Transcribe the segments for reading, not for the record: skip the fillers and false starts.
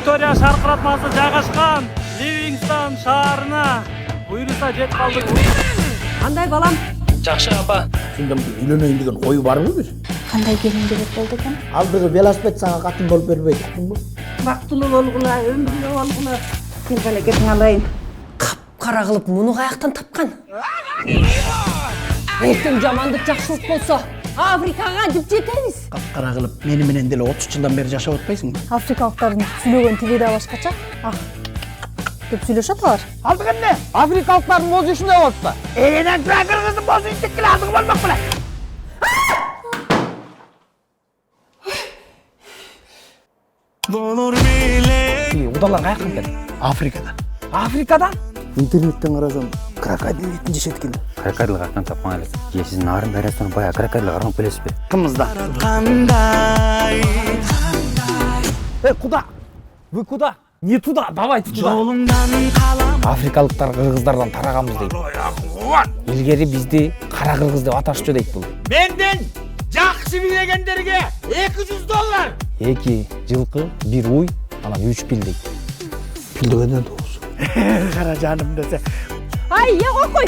Виктория шаркыратмасы жайгашкан Ливингстон шаарына буйруса жетип калдык. Кандай балам? Жакшы апа. Сенден үйлөнөйүн деген ою барбы бир? Кандай келин керек болду экен? Алдыгы велосипед сага катын болуп бербейт экен. Бактылуу болгула, өмүрлүү болгула. Кел кале кетиң алайын. Капкара кылып муну каяктан тапкан? Эртең жамандык жакшылык болсо, Африкага деп жетебиз. Капкара кылып мени менен деле 30 жылдан бери жашап атпайсыңбы? Африкалыктардын сүйлөгөн тили да башкача. Деп сүйлөшөт алар. Алдык эмне? Африкалыктардын мозу ушундай болот да. Энен кыргыздын мозу ичтекиле алдыгы болмок беле. Удалар каяктан келди? Африкада. Африкада? Интернеттен карасам, крокодил итин жешет экен. Крокодил каяктан тапкан элесиз? Же сиз нарын дарыясынан баягы крокодилге кармап келесизби? Кымызда. Куда? Вы куда? Не туда, давайте туда. Африкалыктар кыргыздардан тараганбыз дейт. Илгери бизди кара кыргыз деп аташчу дейт бул. Менден жакшы билегендерге $200. 2 жылкы, 1 уй, анан 3 пил дейт. Пил дегенде добус. Кара жаным десе. Ай, кой.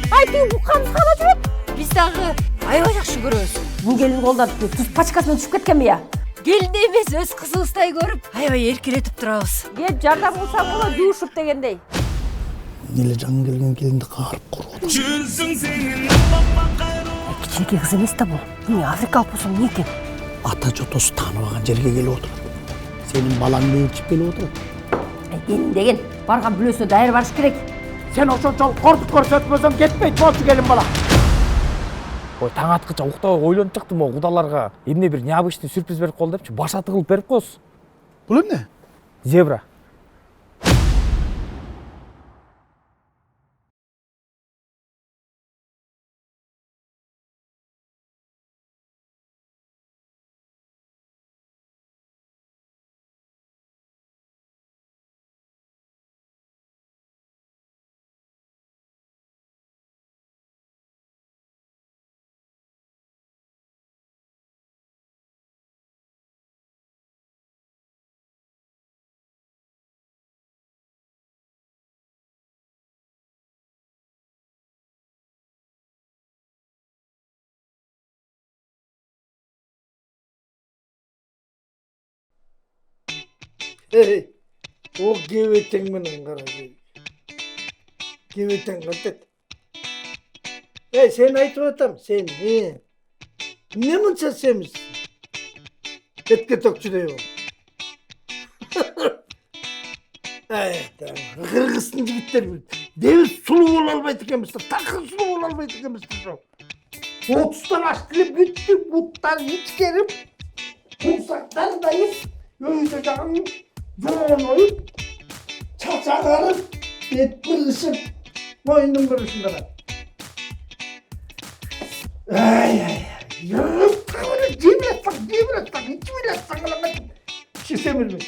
Ай, тиги букканыбыз кана жүрөт? Биз дагы аябай жакшы көрөбүз. Бул келин колдон туз пачкасынан түшүп кеткенби я? Келин эмес, өз кызыбыздай көрүп, аябай эркелетип турабыз. Кеп жардам кылсаң болот, жуушуп дегендей. Эле жаңы келген келинди каарып кургуду. Кичинекей кыз эмес да бул. Эмне Африкалык болсо эмне экен? Ата жотосу тааныбаган жерге келип отурат. Сенин балаң ээрчип келип отурат. Келин деген барган бүлөсүнө дайыр барыш керек. Сен ошончолук кордук көрсөтмөсөң кетпейт болчу келин бала. Ой, таң аткыча уктабай ойлонуп чыктым го кудаларга. Эмне бир необычный сюрприз берип кол депчи, башаты кылып берип коесуз. Бул эмне? Зебра. О кебетең менен кара. Кебетең кантет. Сен айтып атам, сен эмне мынча семизсиң? Кетке төкчүдөй бол. Кыргыздын жигиттери дебил сулуу боло албайт экенбиздер, такыр сулуу боло албайт экенбиздер. 30тан ашты эле бүттү, буттар ичкерип, курсактар дайып, өйдө жагын жоон оюп, чач агарып, бет кыргышып, мойнун кырышын карап. Жебилетсаң, ичибилетсаң алам. Киши бербей.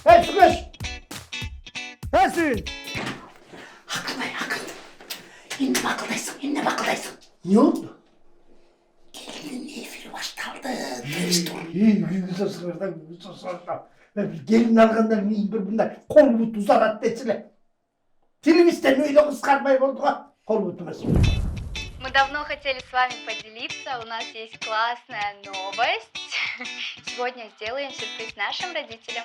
Сүгөш! Сүйүн! Акылдай. Эмне бакылдайсың? Не oldu? Келинин эфири башталды. Gelin alгандан кийин бир мындай кол бут узарат дечиле. Телевизден өйдө кыскарбай болду го. Кол бут эмес. Мы давно хотели с вами поделиться, у нас есть классная новость. Сегодня сделаем сюрприз нашим родителям.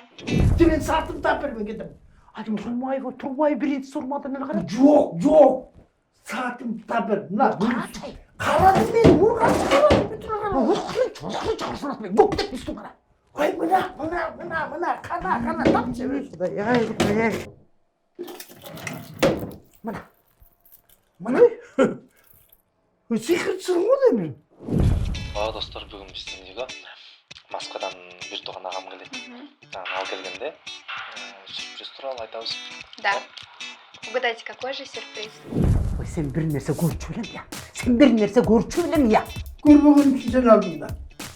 Сен сатым тап берме кетем. Ачым сурмайго турбай бирет сурмадан эле кара. Жок. Сатым тап бер. Мына карадым мен, мурган чыгарам бүтүн кара. Бок деп бисту кара. Ой, мына, кана, тапчы өз. Мына. Сыйкырчысың го дейм. Достор, бүгүн биздин үйгө Москвадан бир тууган агам келет. Ал келгенде сюрприз тууралуу айтабыз. Да. Угадайте, какой же сюрприз? Ой, сен бир нерсе көрчү белем я. Көрбөгөн үчүн сен алдың да.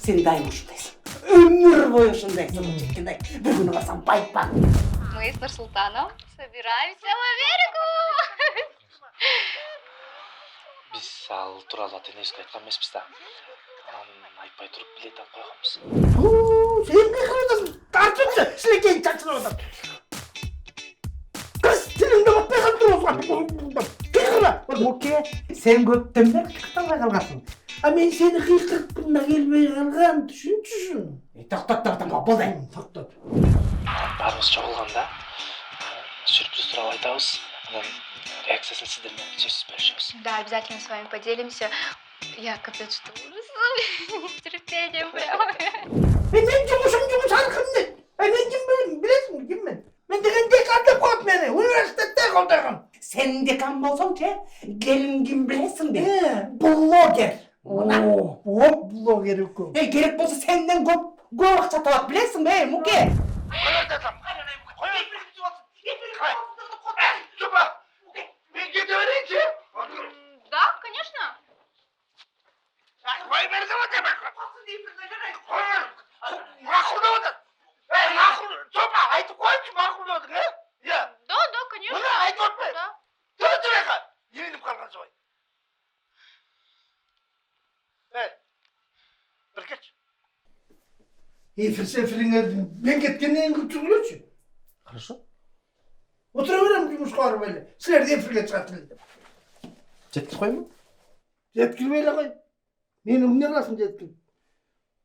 Сен дайым ушундайсың. Өмүр бою ушундайсың. Чекиндай. Бир күнү барсам байпа. Мы с Нурсултаном собираемся в Америку. Биз ал тууралуу ата-энебизге айткан эмеспиз да. Анан айтпай туруп билет алып койгонбуз. Сен кайра тартынчы. Силекейин чачып açılmadan. Kız tilinde batmaya durursan. Kıyıkıra. Muke, sen göktemden kıtılmay kalgasın. Men seni kıyıkırıp bunda gelmey kalgan düşünчүsүң. Тоқтат, болдайм. Тоқтат. Баарыбыз чогулганда сюрприз тууралуу айтабыз. Анан реакциясын сиздер менен сөзсүз бөлүшөбүз. Да, обязательно с вами поделимся. Я капец что ужас. Терпением прямо. Мен жұмыс арқымды. Мен кім білесің кім мен? Мен деген декан деп қойып мені. Университетте қолдаған. Sen dekan bolsоң че, gelin kim bilesin de. Блогер. О, блогер екен. Керек болса senden көп ақша табат білесің бе, Муке? Да, конечно. Да, конечно. Да. Филсефилиңердің мен кеткеннен кейін түгілеші. Хорошо. Отыра берем жұмысқа барып әлі. Сілерді эфирге шығатылды. Жеткіз қойма? Жеткізбейлі қой. Мені не қыласың жеткізіп.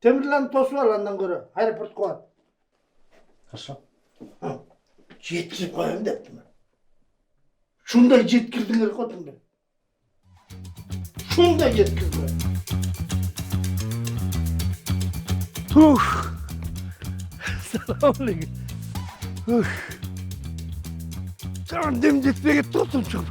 Темірланды тосып ал андан көрі. Аэропорт қояды. Хорошо. Жеткізіп қоямын депті ме? Шундай жеткіздіңдер қотыңдар. Шундай жеткіздіңдер. Тух. Саламалейкум. Саған дем жетпей кетті ғой тұмшық.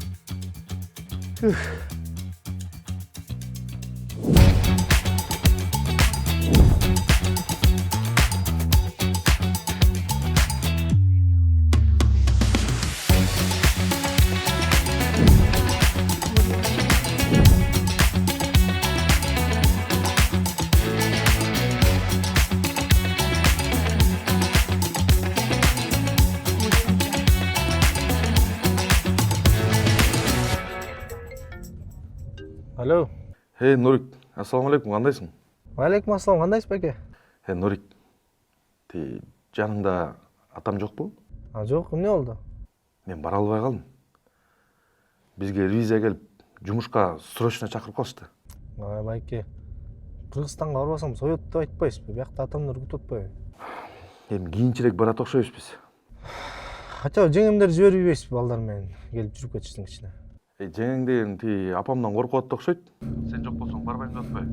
Алло. Нурик, ассалаумалейкум, қандайсың? Алейкум ассалам, қандайсыз бәке? Нурик, жаныңда атам жоқ бұл? Жоқ, не oldu? Мен бара албай қалдым. Бізге ревизия келіп, жұмышқа срочно шақырып қалышты. Байке, Қырғызстанға барбасам соет деп айтпайсыз бе? Бияқта атамдар күтіп отпай. Кийинчерээк барат окшойбуз биз. Хотя жеңемдер жиберип ийбейсизби балдар менен келип жүрүп кетишсиң ичине. Жеңең деген апамдан коркуп атты окшойт. Сен жок болсоң барбайм деп атпайбы?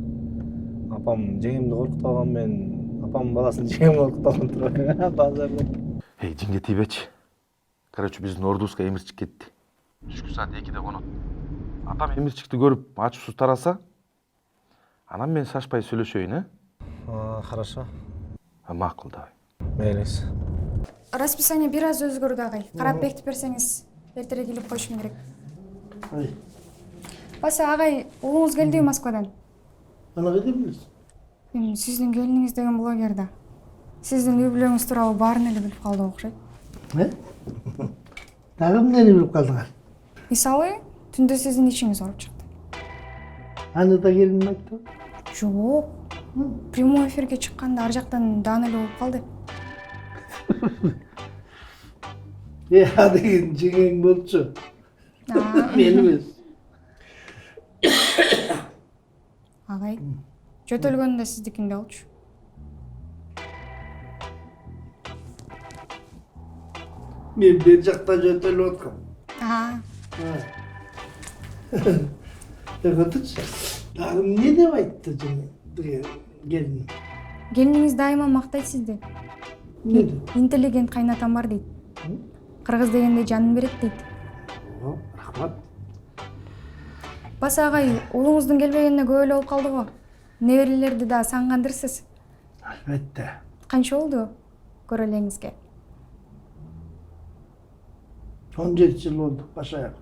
Апам жеңемди коркута алган мен апамдын баласын жеңем коркута алган турбайбы? Базарда. Жеңге тийбечи. Короче, биздин ордубузга эмирчик кетти. Түшкү саат 2-де конот. Атам эмирчикти көрүп ачуусуз тараса, анан мен шашпай сүйлөшөйүн, Хорошо. Макул, давай. Мейлиңиз. Расписание бир аз өзгөрдү агай. Карап бекитип берсеңиз, эртерээк келип коюшум керек. Баса агай, уулуңуз келди Москвадан. Аны кайда билесиң? Мен сиздин келиниңиз деген блогер да. Сиздин үй бүлөңүз тууралуу баарын эле билип калды окшойт. Дагы эмнени билип калдыңар? Мисалы, түндө сиздин ичиңиз ооруп чыкты. Аны да келиnim айтты. Жок. Прямой эфирге чыкканда ар жактан даан эле болуп калды. Деген жеңең болчу. Мен эмес. Агай, жөтөлгөндө сиздикинде болчу. Мен бер жакта жөтөлүп аткам. Өтүчү. Дагы эмне деп айтты келиnim? Келиниңиз дайыма мактайт сизди. Эмне деп? Интеллигент кайнатам бар дейт. Кыргыз дегенде жанын берет дейт. Рахмат. Баса агай, уулуңуздун келбегенине көп эле болуп калды го. Неберелерди да саңгандырсыз. Албетте. Канча болду көрөлеңизге? 17 жыл болду башаяк.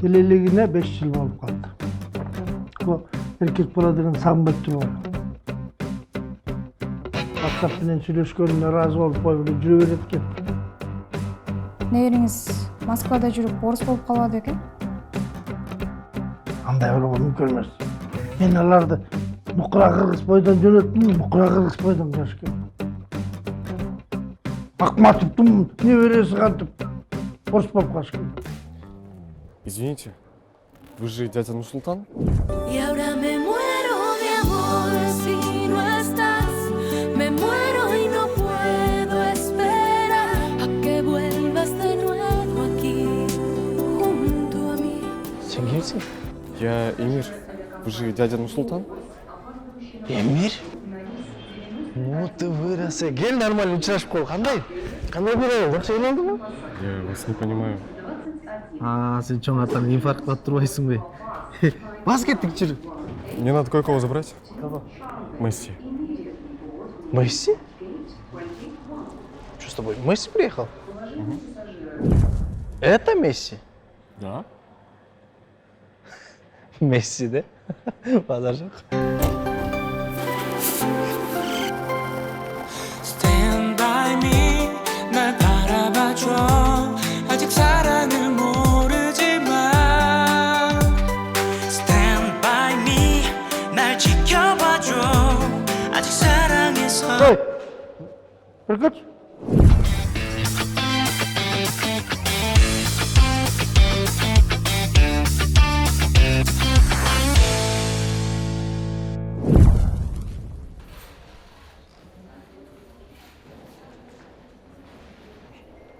Келелегине 5 жыл болуп калды. Эркек бала деген сагынбайтыр болду. WhatsApp менен сүйлөшкөнүнө ыраазы болуп койгула жүрө берет экен. Небериңиз Москвада жүрүп орус болуп калбады экен? Андай болууга мүмкүн эмес. Мен аларды нукура кыргыз бойдон жөнөттүм, нукура кыргыз бойдон көрүшкөм. Акматовдун небереси кантип орус болуп калышкан. Извините, вы же дядя Нурсултан? Y ahora me muero de amor si no estás. Me muero y no puedo esperar a que vuelvas de nuevo aquí junto a mí. Sen kimsin? Я Эмир. Вы же дядя Нурсултан? Эмир? Ну ты вырос. Кел нормально учрашып кал. Кандай бирай? Жакшы ойлондуңбу? Я вас не понимаю. Сен чоң атан инфаркт алып турбайсыңбы? Бас кеттик жүрү. Мне надо кое-кого забрать. Кого? Месси. Месси? Что с тобой? Месси приехал? Это Месси? Да? Месси, да? Базар жок. Stand by me, 날 바라봐줘. 아직 사랑을 모르지만. Stand by me, 날 지켜봐줘. 아직 사랑해서. Hey! Erkaç.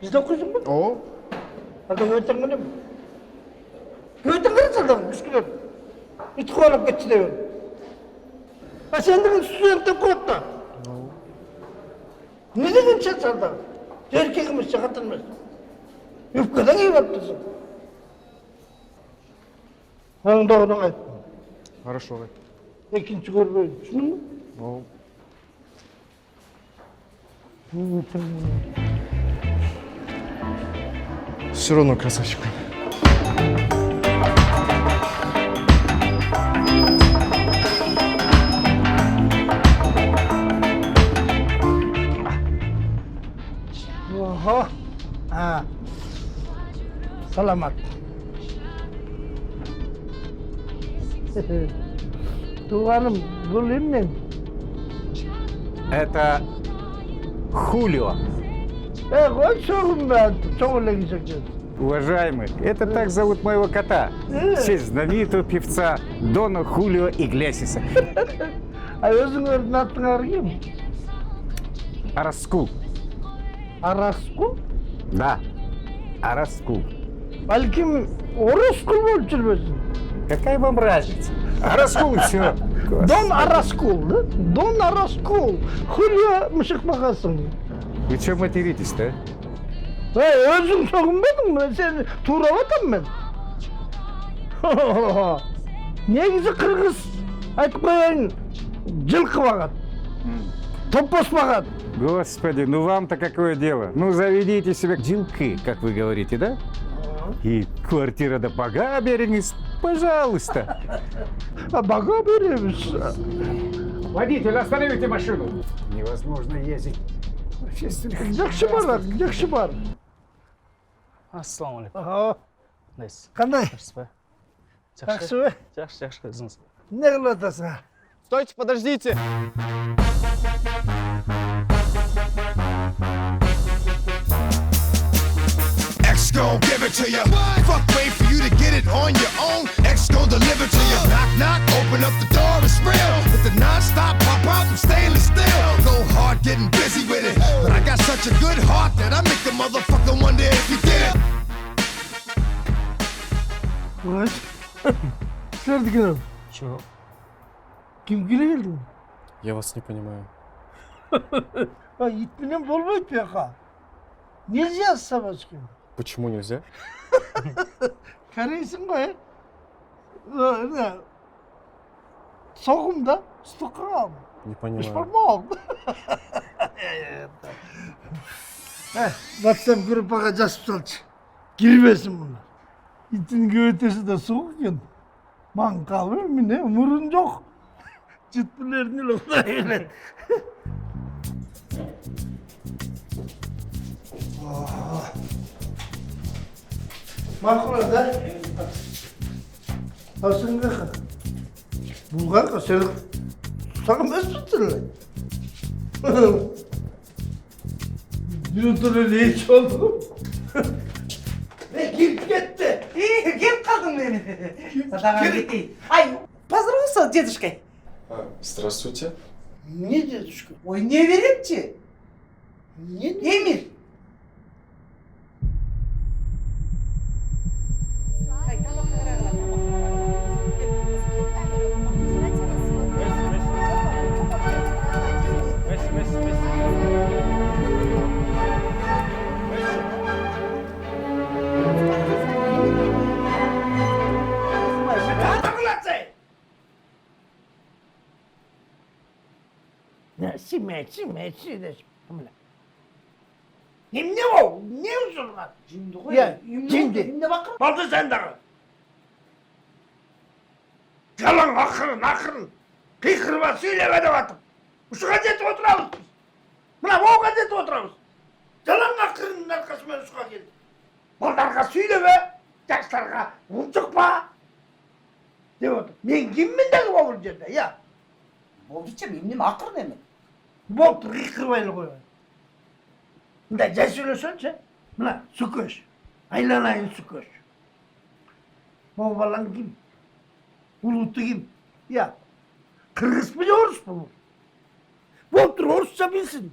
Bizde okuysun mu? О, Adam öğretmen mi? Öğretmen neresi adam? Müsküler. İt kovalıp geçti de. Ha sen de stüdentten kovda. Ne dedin sen salda? Erkekimiz çakatılmaz. Yufkadan iyi yaptırsın. Hangi doğrudan ayt. хорошо. İkinci görmeyi düşündün mü? О, все равно красавчик. Oho. Ha. Salamat. Туғаным, бұл емнен? Это Хулио. Қой соғым бән, соғылы кесек. Уважаемый, это так зовут моего кота. Честь знаменитого певца Дона Хулио Иглесиса. Өзің өрдің аттың кім? Араскул. Араскул? Да, Араскул. Бәлкім Орыскул болып жүрбесін? Какая вам разница? Араскул и все. Дон Араскул, да? Дон Араскул. Хулио мұшық мақасың. Вы что материтесь-то? Өзің соғынбадың мı? Сен турап атам мен. Негізі қырғыз айтып қояйын, жылқы бағат, топпос бағат. Господи, ну вам-то какое дело? Ну заведите себе джилки, как вы говорите, да? И квартира до бага береңіз, пожалуйста. А бага береміз. Водитель, остановите машину. Невозможно ездить в общественных. Жақсы бар. Ассалаумағалейкум. Қандай? Жақсы ба? Жақсы ба? Жақсы, өзіңіз. Не қылып атасың? Стойте, подождите. X gon' give it to you. Fuck, wait for you to get it on your own. X gon' deliver to you. Knock, knock, open up the door, it's real. With the non-stop pop out from stainless steel. Go hard, getting busy with it. But I got such a good heart that I make a motherfucker wonder if you did it. What? Сәрді кінем. Чего? Кім келе келдің? Я вас не понимаю. Итменен болмайды бияқа. Нельзя с собачками. Почему нельзя? Корейсің ғой, соғымда стыққан. Не понимаю. Шпармал. Батсам группаға жасып салшы. Келбесін мұны. Итінге өтесі де суық екен. Маған қалып, міне мұрын жоқ. Жытпілерін елі құдай келеді. Мақұлы да? Асың қақа? Бұл қақа, сен саған мәз бұттың? Durdurun hiç oldu. Ne kim gitti? İyi, kim kaldın beni? Sadaka gitti. Ay, поздоровался, дедушка. Здравствуйте. Ne dедушка? Ой, не vereyim ki. Ne? Emir. Симметрия. Ne o? Ne uzun var? Cimdi koy. Ya, Cimdi. cimdi. Cimdi bakın. Baldı sen de. Yalan akırın. Kıykırma söyleme de batım. Şu gazete oturalım biz. Buna o gazete oturalım. Yalan akırın arkasına suka geldi. Baldarga söyleme. Yaşlarga vurcukma. De otur. Men kimmin de olacağım ya. Bolduçça benim akır demek. Bol kıykırmayla koyma. Da ne söylüyorsun? Buna su koş. Aylanayın su koş. Babalan kim? Ulutu kim? Ya. Kırgız mı Rus mu? Bol Rusça bilsin.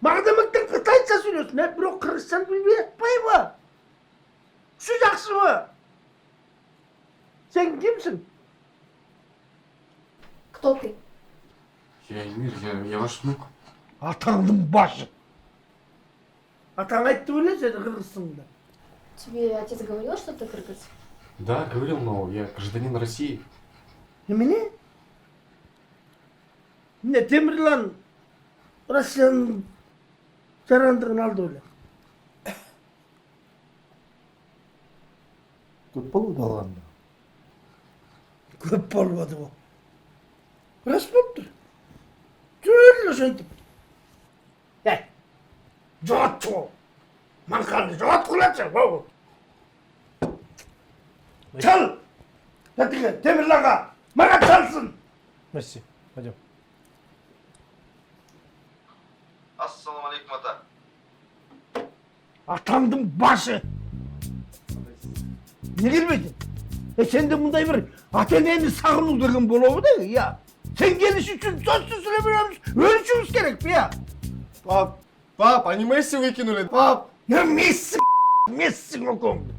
Mademekten Kıtayca söylüyorsun. Hep bir o Kırgızcan bilmeyi yapmayı mı? Sıcaksı mı? Sen kimsin? Кто ты? Я Эмир, я ваш внук. Atanın başı. Atan etti öyle seni Kırgızsın da. Тебе отец говорил, что ты кыргыз? Да, говорил, но я гражданин России. Emine? Ne Demirlan Rusya'nın jarandığını aldı öyle. Көп болду алганда. Köp bolmadı o. Rast boptur. Tüyürlü söntüp. Gel. Joğat çoğu. Mankanlı joğat kulaçı. Baba. Çal. Hadi Demirlan'a. Bana çalsın. Merci. Пойдем. Ассалаумағалейкум ата. Atandım başı. Ne gelmedin? Sen de bunda bir Atena'nın sağını dırgın buluğu değil ya. Sen geliş için sözsüz sürebiliyoruz. Ölçümüz gerek mi ya? Пап, они Месси выкинули. Bak ya Messi o konuda.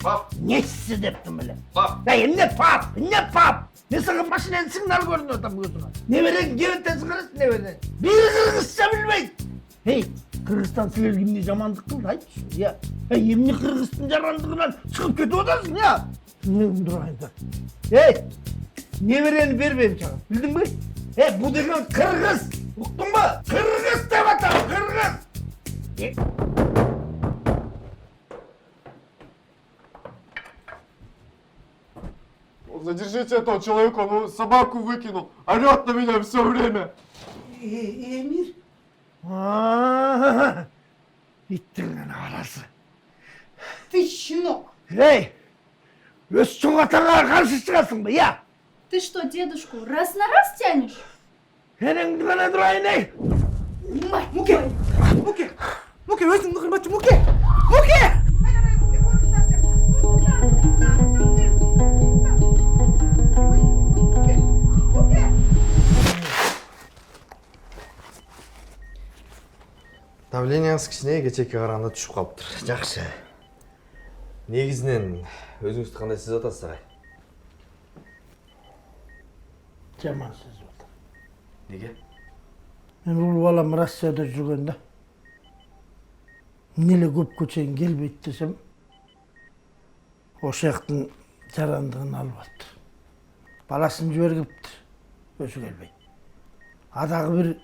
Pap, Messi deptim öyle. pap. Ya ne pap. Ne sakın başına signal görünüyor tam gözüne. Ne veren gevete sıkırız ne veren. Bir Kırgızca bilmeyin. Hey Kırgızstan sevgimli zamandık kıldı hayır ya. Hey yemni Kırgızstan jarandığından çıkıp kötü odasın ya. Ne durayım da. Hey ne veren ver benim sana bildin mi? Hey bu degan Kırgız. Uktun mu? Kırgız de vatan Kırgız. Задержите этого человека, он собаку выкинул. Орет на меня все время. Emir. Bittin lan arası. Ты щенок. Hey! Öz çoğatana karşı çıkasın mı ya? Ты что, дедушку, раз на раз тянешь? Senin bana durayın ey! Muke. Muke özünü kırmatçı Muke. Muke. Давленияңыз кичине кечээкке караганда түшүп калыптыр. Жакшы. Негизинен өзүңүздү кандай сезип атасыз агай? Жаман сезип атам. Неге? Мен бул балам Россияда жүргөндө эмнеле көпкө чейин келбейт десем, ошол жактын жарандыгын алып атты. Баласын жибергиптир, өзү келбейт. Адагы бир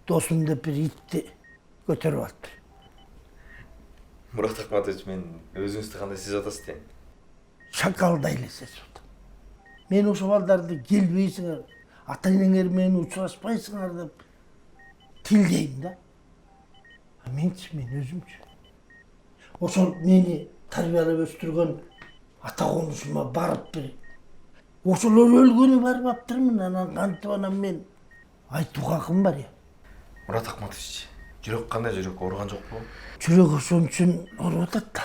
досум деп бир итти көтөрүп атты. Мурат Акматович, мен өзүңүздү кандай сезип атасыз дейм. Шакалдай эле сезип атам. Мен ошол балдарды келбейсиңер, ата-энеңер менен учураспайсыңар деп тилдейм да. Менчи мен өзүмчү. Ошол мени тарбиялап өстүргөн ата конушума барып бир ошолор өлгөнү барбаптырмын, анан кантип анан мен айтууга акым бар я. Мурат Акматович, жүрөк кандай жүрөк ооруган жокпу? Жүрөк ошон үчүн ооруп атат да.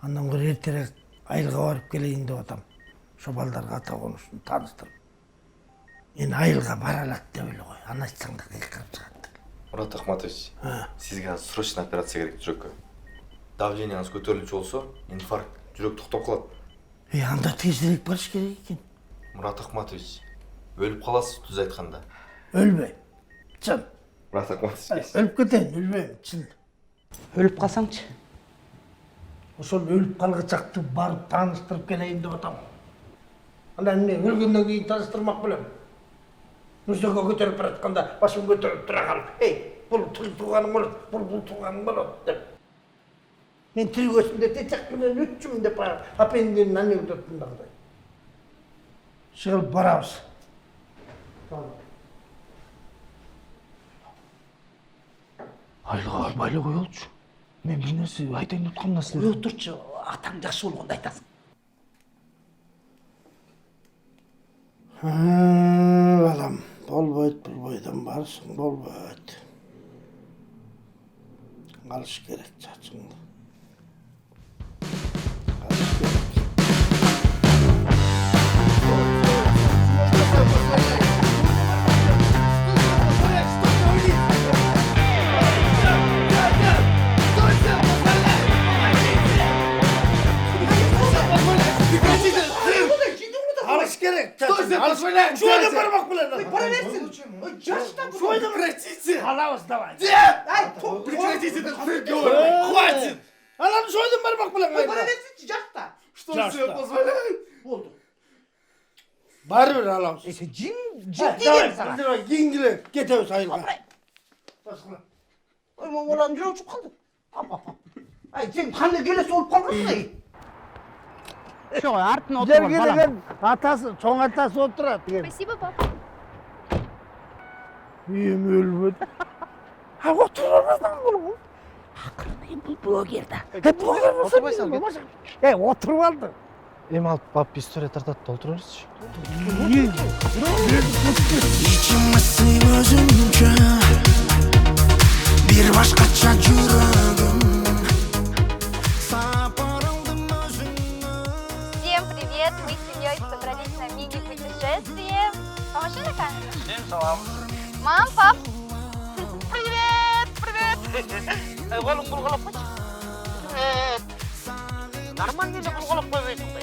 Андан көрө эртерээк айылга барып келейин деп атам. Ошо балдарга ата конушун тааныштырып. Мен айылга бара алат деп эле кой. Аны айтсаң да кыйкырып чыгат. Мурат Акматович, сизге азыр срочный операция керек жүрөккө. Давлениеңиз көтөрүлүнчү болсо, инфаркт, жүрөк токтоп калат. Анда тезирээк барыш керек экен. Мурат Акматович, өлүп каласыз түз айтканда. Өлбөйм. Чын. Мурат Акматович. Өлүп кетейин, өлбөйм, чын. Өлүп калсаңчы? Ошол өлүп калгычакты барып тааныштырып келейин деп атам. Анан эмне өлгөндөн кийин тааныштырмак белем. Мүзөгө көтөрүп баратканда башым көтөрүп тура калып, "Эй, бул тууганың болот, бул тууганың болот" деп. Мен тирүүсүндө течак менен үччүмүн деп апендин анекдотунда кандай. Чыгып барабыз. Айылга барбай эле коелучу. Мен бир нерсе айтайын деп аткам да силерге. Отурчу, атаң жакшы болгондо айтасың. Балам, болбойт, бул бойдон барсың, болбойт. Алыш керек чачыңды. Алыш керек. Алыш керек чачыңды. Шойда бармак белен. Бара берсин. Жашта бул. Шойда прекратите. Алабыз давай. Прекратите. Хватит. Анан шойдон бармак белен. Бара берсинчи, жашта. Что себе позволяет? Болду. Барбир алабыз. Жин дейм сага. Давай, кийингиле кетебиз айылга. Ой, молан жүрөк чуп калды. Ай, сен кандай келес болуп калгансың? Шо, артына отуруп Жерге деген атасы, чоң атасы отурат. Спасибо, папа. Үйüm өлбөдү. Отурбастан болу. Акырын бул блогер да. Блогер болсо отуруп алды. Эми алып бап история тартат да олтура берсичи. İçime özümce bir başkaça жүрөгүм. Всем привет! Мы с семьей собрались на мини-путешествие. Помаши на камеру. Всем салам. Мам, пап. Привет! Привет! Голуң булгалап койчу. Нормально эле булгалап койбойсуң да.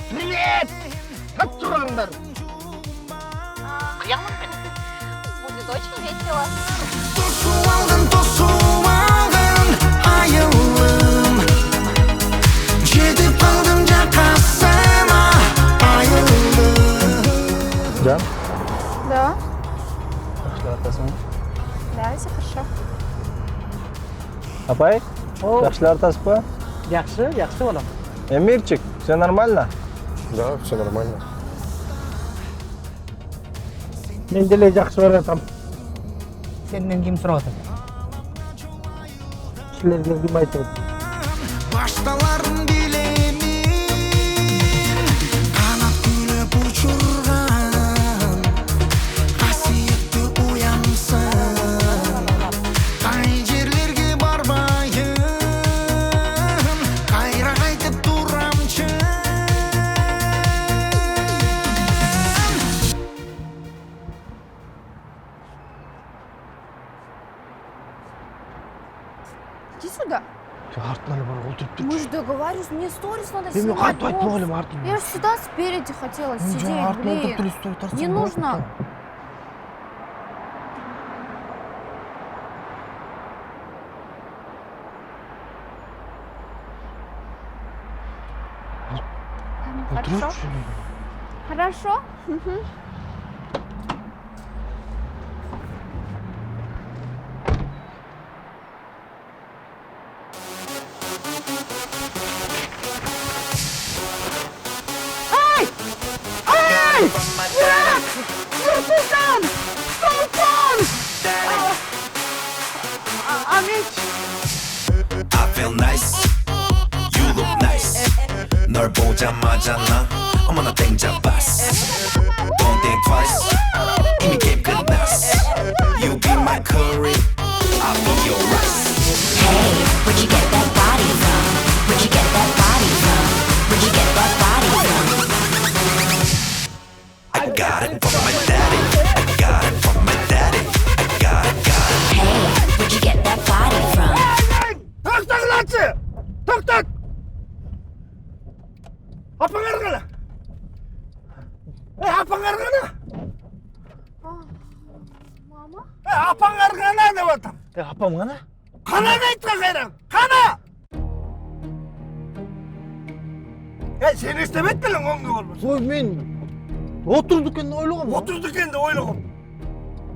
Привет! Как тураңдар? Кыямын мен. Будет очень весело. Тосуп алдың, айылым. Жетип калдым жакасына, айылым. Жан, Да, жакшылап атасың. да, все хорошо. Апай, жакшылап атасызбы? Жакшы болом. Эмирчик, все нормально? Да, все нормально. Мен деле жакшы баратам. Сенден ким сурап атат? Силерге ким айтып? Башталарын билемин, канат күлөп учурган, касиетті уянсын. Кай жерлерге барбайын, кайра кайтып турамчы. Иди сюда. Артынан эле барып олтуруп турчу. Мы же договаривались, мне сторис надо Эми снимать. кантип айтпак бокс. элем артынан. Я же сюда спереди хотела сидеть, Артынан блин. олтуруп туруп стори тартсаң Не болот нужно. да. Хорошо? Хорошо? I feel nice, you look nice. 널 보자마자 나 어머나 땡잡았어. Don't think twice, 이미 게임 끝났어. You be my Mama? Апаңар қана деп атам. Апам ғана? Қана айтқан қайран, қана! Сен естемет білің оңды болмас. Ой, мен отырдық енді ойлағам. Отырдық енді ойлағам.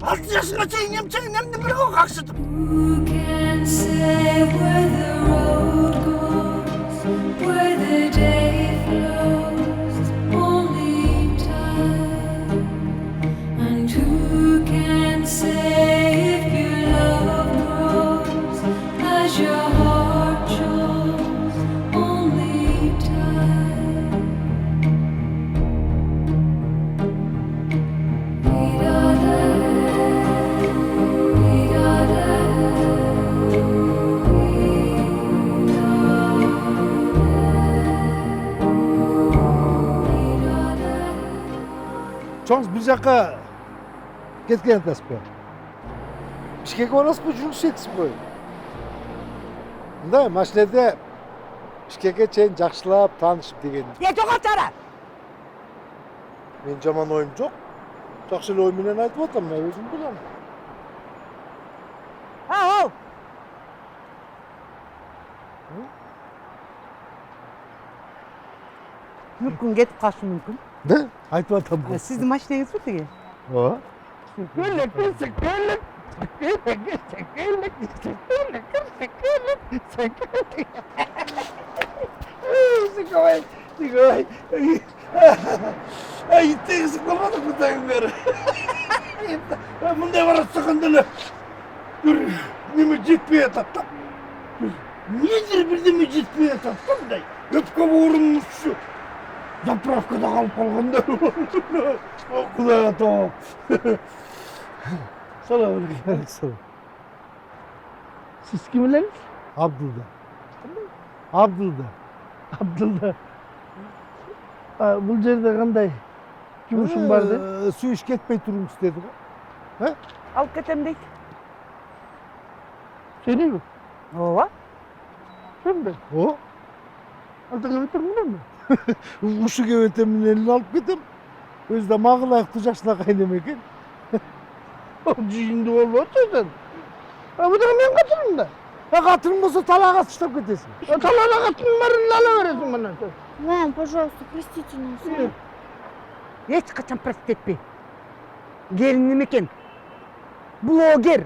6 жасыңа шейін немді бір ғой қақсытып. Who can say where the road goes, where the day flows, only time. And who can say if your love grows as your heart shows, only time. Çoğunuz bir жаққа кеткен атасыз ба? Бішкекке барасыз ба, жұмыс істейсіз ба? Мындай машинеде Бішкекке чейин жақшылап танышып деген. Жоқ ачара. Мен жаман ойым жоқ. Жақсы эле ой менен айтып атам, мен өзім білем. Ау. Мүмкін кетіп қалышы мүмкін. Да? Айтып атам. Сіздің машинаңыз ба теге? О. Ай, тегісі қалмады бұтайын бері. Мұндай бара сықындылы. Неме жетпей атаптап. Недер бірдеме жетпей атаптамдай. Өпке орынымыз şu. Заправкада қалып қалғанда. Құдай атам. Салам алейкум. Siz kim bileniz? Abdullah. Abdullah. Abdullah. Bu жерде қандай жұмысың бар де? Су іш кетпей тұрмыз деді ғой. Алып кетем дейді. Сені mi? Ооба. Sen de? O? Aldığını bitirmedin mi? Uşu gevetemin elini alıp gidim. Özde mağıl ayakta yaşına kaynım eken. O cihinde olma sen. Bu da ben katılım da. Katılım olsa talağa sıçrap gidesin. Talağa katılım varını alıveresin bana. Мам, пожалуйста, простите нас. Ешқашан простит етпе. Келінім екен. Блогер.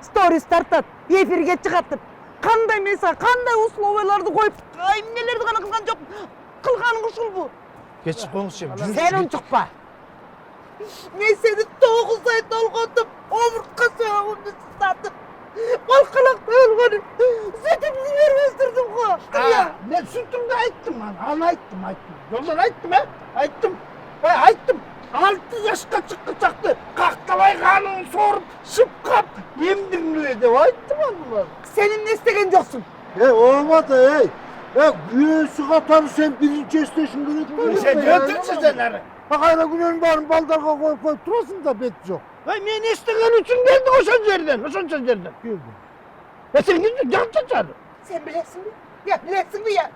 Сторис тартады, эфирге шығатып. Қандай меса, қандай условияларды қойып, нелерді ғана қылған жоқ. Қылғаның ұшыл бұл. Geçip konuşayım. Sen ұншықпа. Мен сені 9 ай толғатып, омыртқа соғымды сатып. Балқалақта өлгенім. Sütümünü verip öldürdüm ғой. Ben sütümde ayttım lan. Ayttım. Yoldan ayttım ha. Ayttım. 6 yaşka çıktı. Kalktabay kanını sorup, şıpkap. Emdin bile de ayttım bunlar. Senin ne istegen yoksun? Olmadı güvesi katarı sen birinci isteşin görüp. Sen götürsün senleri. Bak ayna günün barın baldarga koyup durasın da bet yok. Men istegen için geldik o sözlerden. Geldim. Sen gidin can çaçarı. Sen bilesin mi? Ya bilesin mi ya?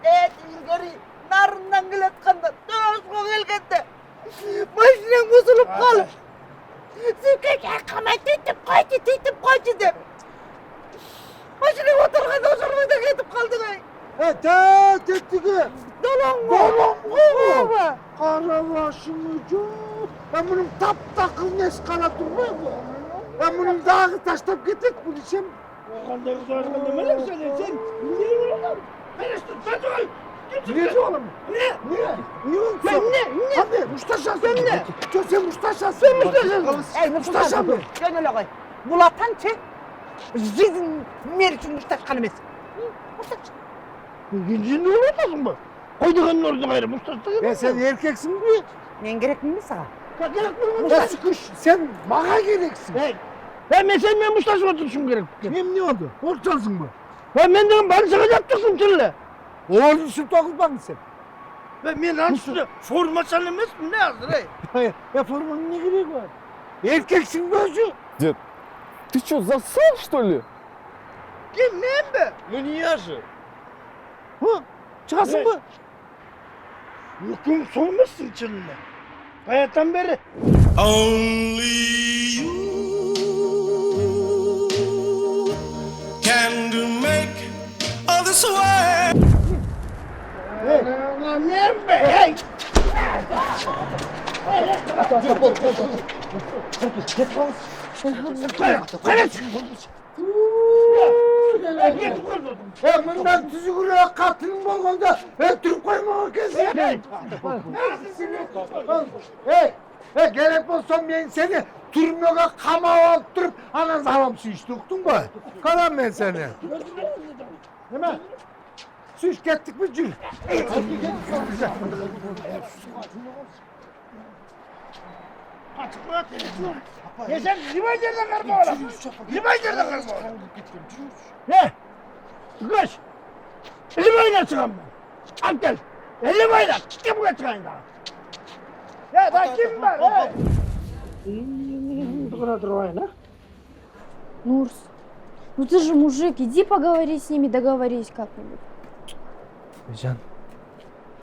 İlgari narından gületkanda, dövüşko gelgende. Başından bozulup kalıp. Sükek yakamayı titip koydu dem. Başına oturganda oturmada ketip kaldı gay. Tettigi. Dolongo mu? Karabaşımı çok. Ben bunun taptakıl neskala durmuyor mu? Ben bunun dağı taştap getirip bunu sen. Kanda kızarken demeler sen. Niye oğlum? Ben de niye oğlum? Niye oğlum? Ne? Hadi Mustaşa sen ne? Sen Mustaşa. Ey Mustaşa mı? Gön öyle koy. Bulatan çek. Sizin meriçin Mustaşkan emez. Mustaşa. İkinci ne olmasın mı? Koyduğun orada gayrı Mustaşa. Sen erkeksin mi? Ben gerek mi sana? Mustaşa. Sen bana gereksin. Ben Mustaşa oturuşum gerek. Hem ne oldu? Ortansın mı? Ben de bana çıkacaksın türlü. Oğlum şu takılmadın sen. Ben aslında forma çalınmaz mı ne yazdır hey? Ya formanın ne gerek var? Erkeksin gözü. Дед, ты что, засал, что ли? Bilmem be. Ну не я же. Çıkasın mı? Yokum soğumazsın çılına. Hayattan beri. Only you Мындан түзүгүрөөк катының болгондо өлтүрүп коймогон экенсиң. Керек болсо мен сени түрмөгө камап алып туруп, анан салам сүйүштү, уктуңбу? Калам мен сени. Неме? Сүйүш кеттикпи, жүр. Sen limay yerden karma oğlum. Limay yerden karma oğlum. Ne? Kış. Limayla çıkan ben. Al gel. Limayla. Kim bu çıkayım daha? Ya da kim var? Dur durmayın ha. Нурс, ну ты же мужик, иди поговори с ними, договорись как-нибудь. Жан,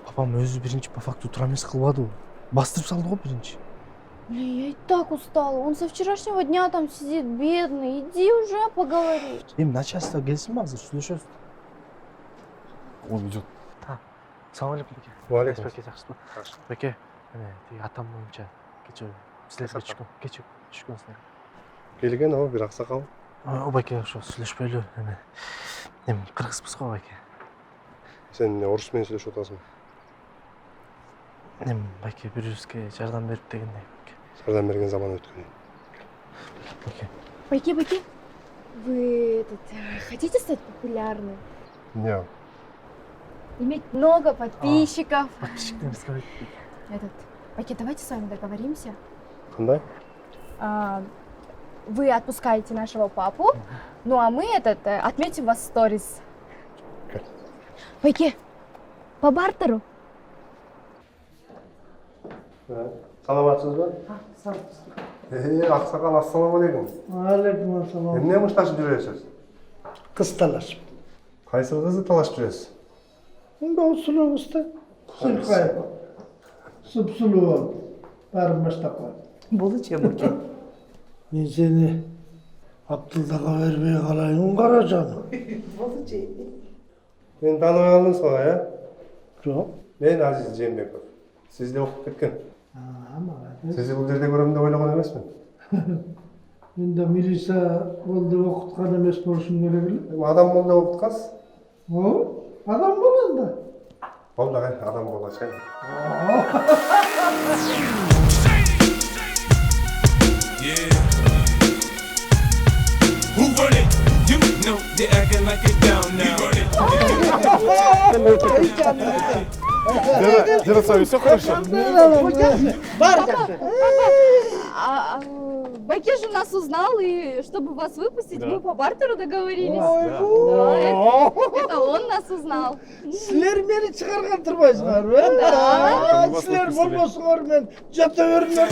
папам өзі бірінші по факту тура емес қылбады ғой. Бастырып салды ғой бірінші. Блин, я и так устала. Он со вчерашнего дня там сидит, бедный. Иди уже поговори. Начальство келсін ба, азыр сөйлесеміз. Он идет. Салам алейкум, Беке. Уалейкум. Беке, жақсысың ба? Беке, атам бойынша кеше сілерге түшкен сілер. Келген о, бір ақсақал. О, Беке, ошо сүйлөшпөйлү. Кыргызбыз го, Беке. Сен орысмен сүйлөшүп атасың. Беке, бирибизге жардам берип дегендей. Жардам берген заман өткөн. Беке, вы хотите стать популярным? Нет. Иметь много подписчиков? Подписчиктерин сказать. Беке, давайте с вами договоримся. Кандай? Вы отпускаете нашего папу, ну а мы отметим вас в сторис. Беке, по бартеру? Саламатсыз ба? Ақсақал, ассалаумағалейкум. Алейкум ассалам. Эмне мушташып жүрөсүз? Кыз талашып. Кайсы кызды талашып жүрөсүз? Мында усулуу кызды. Сыркайып. Сыпсулуу болуп. Баарын баштап коюп. Болучу эбеке. Мен сени Абдылдага бербей калайын, Каражан. Болучу. Мен тааныбай калдыңыз го, э? Жок. Мен Азиз Жээнбеков. Сиз де окуп кеткен. Сизди бул жерде көрөм деп ойлогон эмесмин. Мен да милиция бол деп окуткан эмес болушум керек эле. Адам бол деп окуткансыз. Адам бол анда. Бол дагы адам болачу. Who run it? You know they're acting like it down now. Дера, с вами все хорошо? Беке же нас узнал, и чтобы вас выпустить, мы по бартеру договорились. Это он нас узнал. Силер мени чыгарган турбайсыңарбы? Силер болбосуңар мен жата бермем.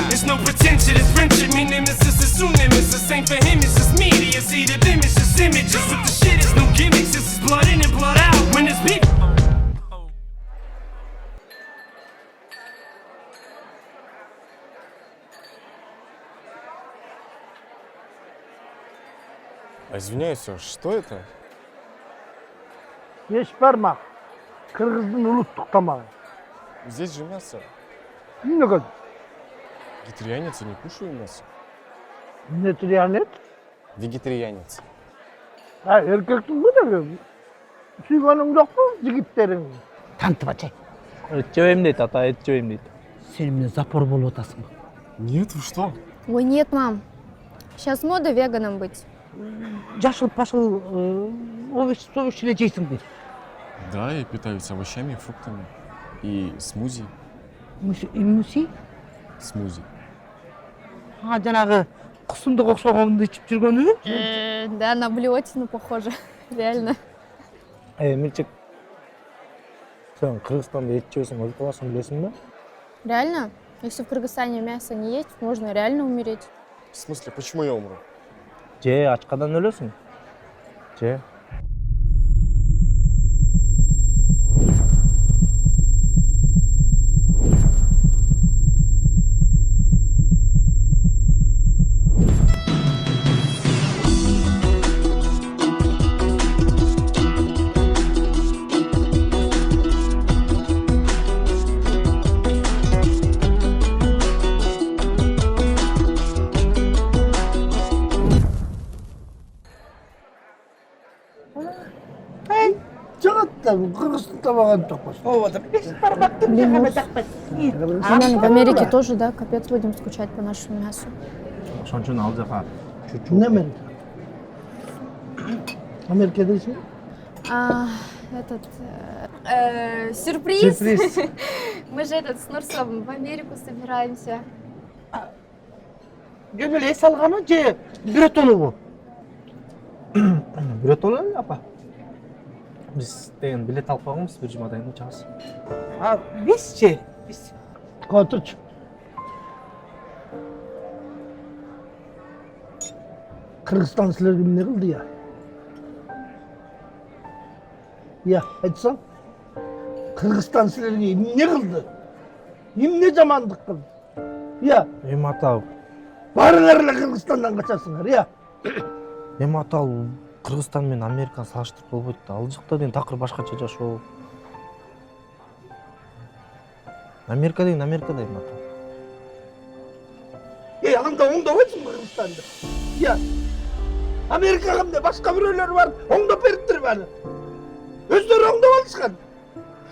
There's no pretension, it's friendship. Me nameless is assuming it's the same for him. It's just media. See the image, just images. With the shit, it's no gimmicks. This is blood in and blood out. When it's people. Извиняюсь, что это? Беш бармак. Кыргыздын улуттук тамагы. Здесь же мясо. Эмне? Вегетарианец, я не кушаю мясо. Вегетарианец? Вегетарианец. Эркектин бу сүйгөнүң жокпу жигиттериң? Тантып ачай. Эт жебейм дейт, ата, эт жебейм дейт. Сен эмне запор болуп атасың? Нет, вы что? Ой, нет, мам. Сейчас мода веганом быть. Жашыл-пашыл овощ эле жейсиң бир. Да, я питаюсь овощами и фруктами. И смузи. Муси? Смузи. Жанагы кусумдук окшогонду ичип жүргөнү? Да, на блюотину похоже. Реально. Мирчик, сен Кыргызстанда эт жесең өлүп каласың, билесиң ба? Реально? Если в Кыргызстане мясо не есть, можно реально умереть. В смысле, почему я умру? Ачкадан өлөсүң. Кыргызстанда баган жокпуз. Ооба, беш барбаттым дегеме жакпайт. Именно в Америке тоже, да? Капец будем скучать по нашему мясу. Ошон үчүн ал жака Ne Amerika? Amerika deysin? Этот... сюрприз. Сюрприз. Мы же этот с Нурсом в Америку собираемся. Gömeleği salgana Bretonu bu. Bretonu ne yapar? Биз деген билет алып койгонбуз, бир жумадан кийин учабыз. Бизчи? Биз. Koturç. Kırgızstan sizlerge ne kıldı ya? Ya aytsan, Kırgızstan sizlerge ne kıldı? Ne zamandık kıldı? Ya. Эми ата, Barınlarla Kırgızstan'dan kaçarsınlar ya. эми ата ал Кыргызстан менен Американы салыштырып болбойт да. Ал жакта деген такыр башкача жашоо. Америка деген Америкада эми ата. Ya anda onda olsun Kırgızstan'da. Ya. Amerika'nın da başka bireyler var. Onda beriptir beni. Özleri onda alışkan.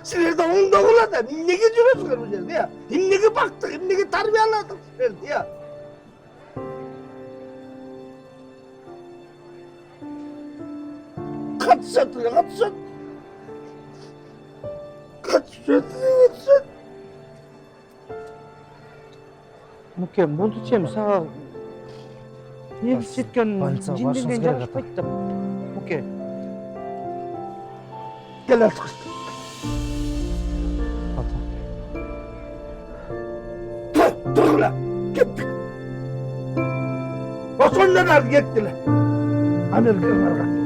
Sizler de onda ola da ne geçiriyorsunuz bu yerde ya? Ne baktık, ne terbiyeladık sizler de ya. Kaç satıyor, kaç sat. Kaç satıyor, kaç sat. Mukem, bunu çem sağa ne setken Больницага jinden барышыңыз керек ата. жарашпайт да. Muke. Gel artık. Dur ulan, gittik. O sonralar gittiler. Amerikalılarga.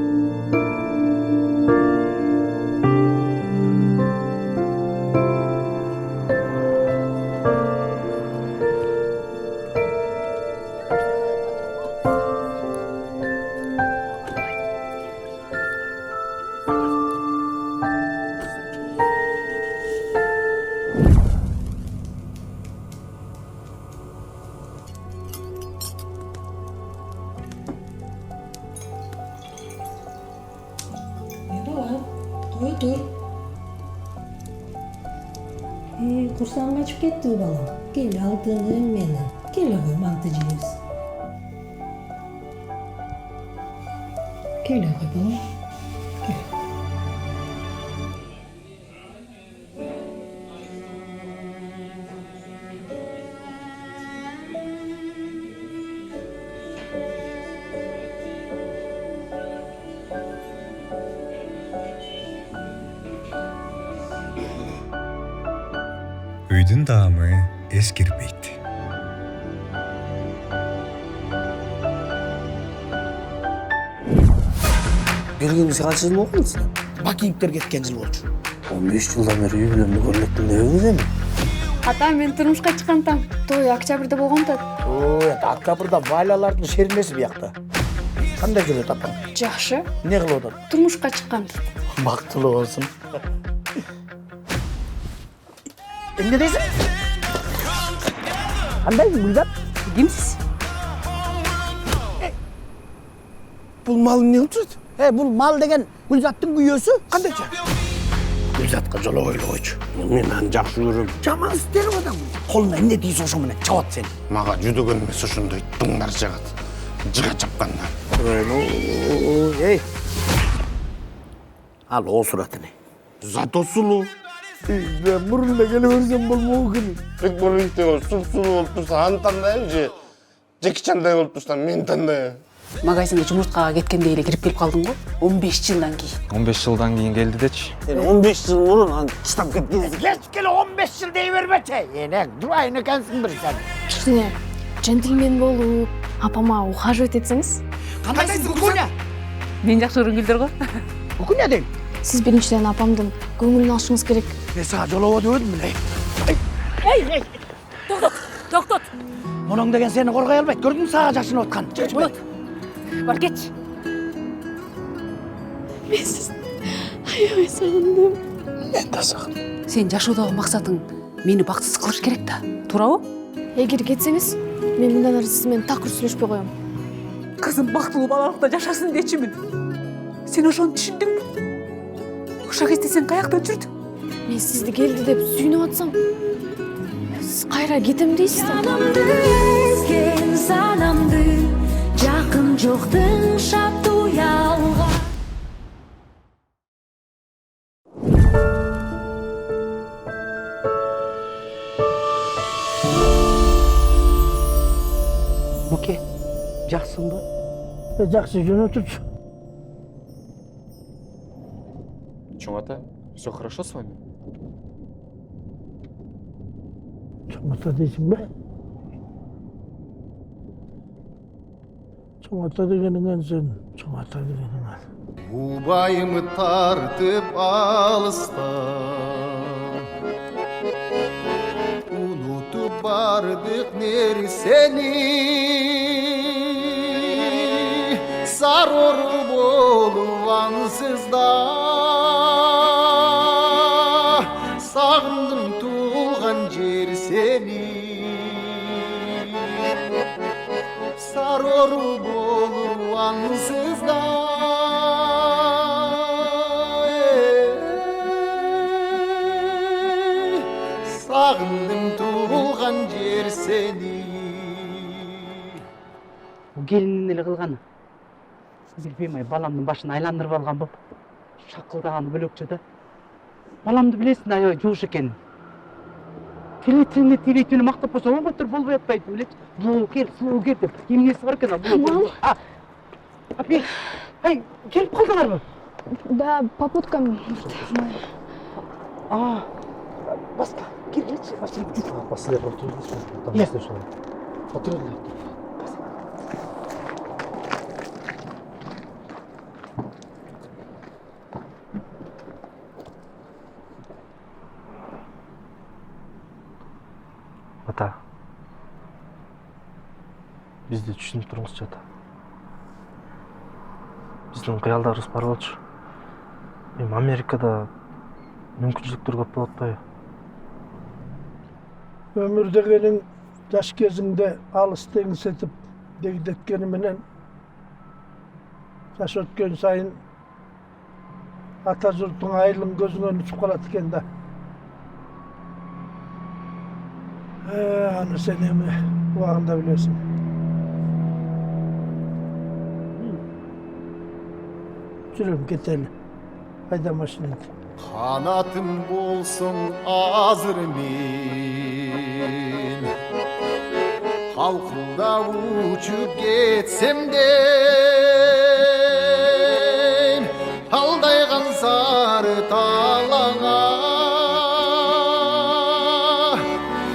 Dur. Kursağım açıp gitti balam. Gel aldığım benim. Gel koy mantıcıyız. Gel koy balam. Gel. Үйдүн даамы эскирбейт. Келгенибизге канча жыл болгон силер? Бакиевдер кеткен жыл болчу. 15 жылдан бери үй бүлөмдү көрмөктүм дебеңиз эми. Ата, мен турмушка чыккантам. Той октябрда болгон да. Октябрда Валялардын шеринеси биякта. Кандай жүрөт апаң? Жакшы. Не кылып атат? Турмушка чыккан. Бактылуу болсун. Эмне дейсиң? Кандай Гүлзат? Кимсиз? Бул мал эмне кылып жүрөт? Бул мал деген Гүлзаттын күйөөсү кандайча? Гүлзатка жоло ойлогойчу. Мен аны жакшы көрөм. Жаман істер адам. Колуна эмне тийсе ошо менен чабат сени. Мага жүдөгөн эмес ошондой дыңдар жагат. Жыга чапканда. Эй. Ал о суратыны. Зато сулуу. Ben burunla geliversem bolmau kerak. Бек болуйт суп-сулуу болуп турса аны тандайм же Жеки Чандай болуп турса мен тандайм. Магазинге жумурткага кеткенде эле кирип келип калдың го? 15 жылдан кийин. 15 жылдан кийин келди дечи. 15 жыл мурун аны таштап кеткенсиң. Кечкеле 15 жыл дей бербечи. Эне дурайын экенсиң бир сен. Кичине джентльмен болуп, апама ухаживать этсеңиз. Кандайсың Кукуня? Мен жакшы көргүлдөр го. Кукуня дейм. Сиз биринчиден апамдын көңүлүн алышыңыз керек. Мен сага жолообо дебедим эле. Эй, токтот. Моноң деген сени коргой албайт. Көрдүңбү сага жашынып аткан? Болот. Бар кетчи. Мен сиздин аябай сагындым. Мен да сагындым. Сен жашоодогу максатың мени бактысыз кылыш керек да. Туурабы? Эгер кетсеңиз, мен мындан ары сиз менен такыр сүйлөшпөй коем. Кызым бактылуу балалыкта жашасын дечимин. Сен ошону түшүндүңбү? Ушак эстесең каяктан жүрдүң? Мен сізді келді деп сүйініп атсам, сіз қайра кетем дейсіз. Жанымды ezген санамды, жақын жоқтың шапту ялға. Муке, жақсың ба? Жақсы жөн отыршы. Чоңата, все хорошо с вами? Чоңата дейсің бе? Чоңата дегеніңен сен, чоңата дегеніңен. Убайымы тартып алыстан, унутуп бардык нерсени, сарору болуп ансызда, сагындым туулган жер сени, сарору болуп ансызда. Sağındım tuğulgan yer seni. Bu gelinin ele kılgаны. Bilpeyim balamdın başını aylandırıp algan bu. Şakıldağını bölükçü de. Balamdı bilesin ay жууш ekenin. Телетini мактап болса, оң көтөр болбой атпайт, билет. Сұлу кер деп. Эмнеси бар экен бул? Ай, келип калдыңарбы? Да, попуткам. Баска, келечи, машина жүз. Басылар отырыңыз. Там істеп шығар. Отырыңыз. Ата, бізді түсініп тұрыңыз жата. Біздің қиялдарымыз бар болчу. Мен Америкада мүмкіншіліктер көп болады атпайбы? Өмір дегенің жаш кезіңде алыс теңіз етіп дегдеткені менен жаш өткен сайын ата жұрттың айылын көзіңен ұшып қалады екен да. Аны сен эми убагында билесиң. Жүрөм кетели. Кайда машинаңды? Kanatım bolsun azır men, halkında uçup getsem de, aldaygan sarı talana,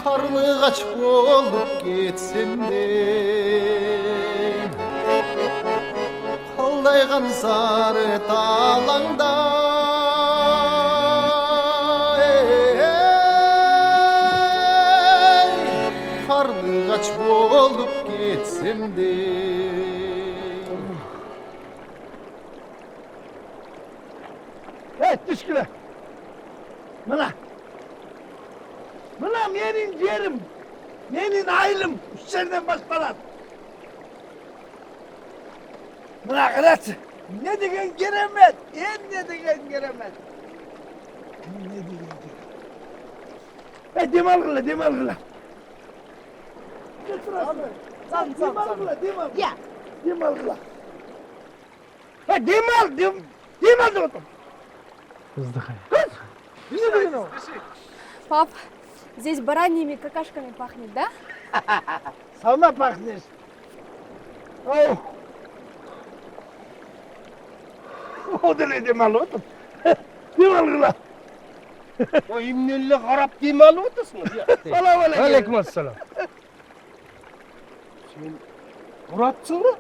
karlıgaç bolup getsem de, aldaygan sarı talanda. Kaç bolup gitsem de. Düşküle. Mına menin yerim, menin aylım senden başkalar. Mına kırat. Ne degen geremez, ne degen geremez. Ne degen geremez. Demal kıla. Demal oğlum. Пап, здесь бараньими какашками пахнет, да? Сама пахнешь. Ау. Оделе демал oğlum. Demal kıla. O imnelle karap demeli otasınız ya. Aleykümselam. Sen Murat'sın mı?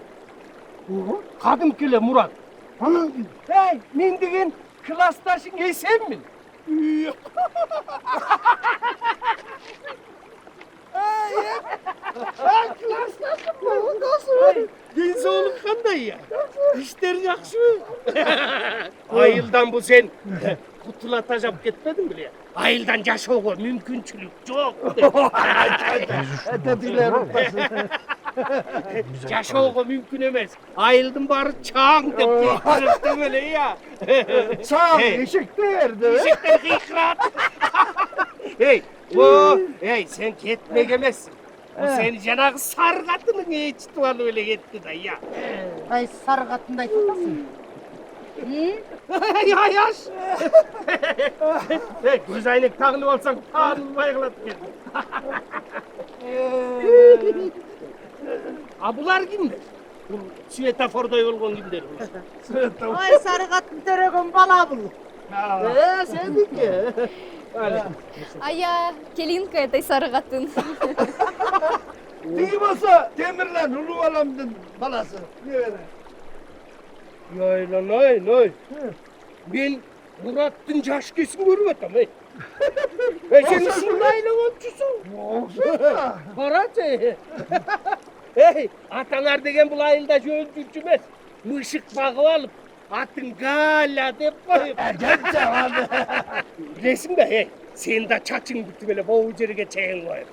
Kadım kile Murat. Anan Hey, men degen klastaşın eysen mi? Klastaşım mı? Nasıl? Densoğluk kanday ya. İşler yakşı. Ayıldan bu sen. Kutu Асыла тажап кетпедің біле? Айылдан жашауға мүмкіншілік жоқ деп. Жашауға мүмкін емес. Айылдың бары чаң деп кейтіріпті біле, я. Çağ, eşekler de. Eşekler kıyıkırat. Sen ketmek emezsin. Bu seni janağı sarı katının eçi tuvalı öyle gitti da ya. Ay sarı katında aytmasın. Ya yaş. Göz aynek tağınıp alsan tanınmay kılat kendin. Bular kimdir? Bu svetoforda olgan kimdir? Ay sarı katın teregen bala bul. Sendiki. А я Келинка этой Сарыгатын. Değil olsa Demirlen Ulu Alam'ın balası. Ne öyle? Yoy lan oy. Ben Murat'ın caşkesini görüp atam hey. Sen şundayla olçusun. Paraçı. Hey, atalar degen bu ayılda jölcürcümez. Mışık bağıp alıp atın gala dep koyup. Gerçekten abi. Resim de hey. Sen de çaçın bitti böyle boğu жерге çeyin koyup.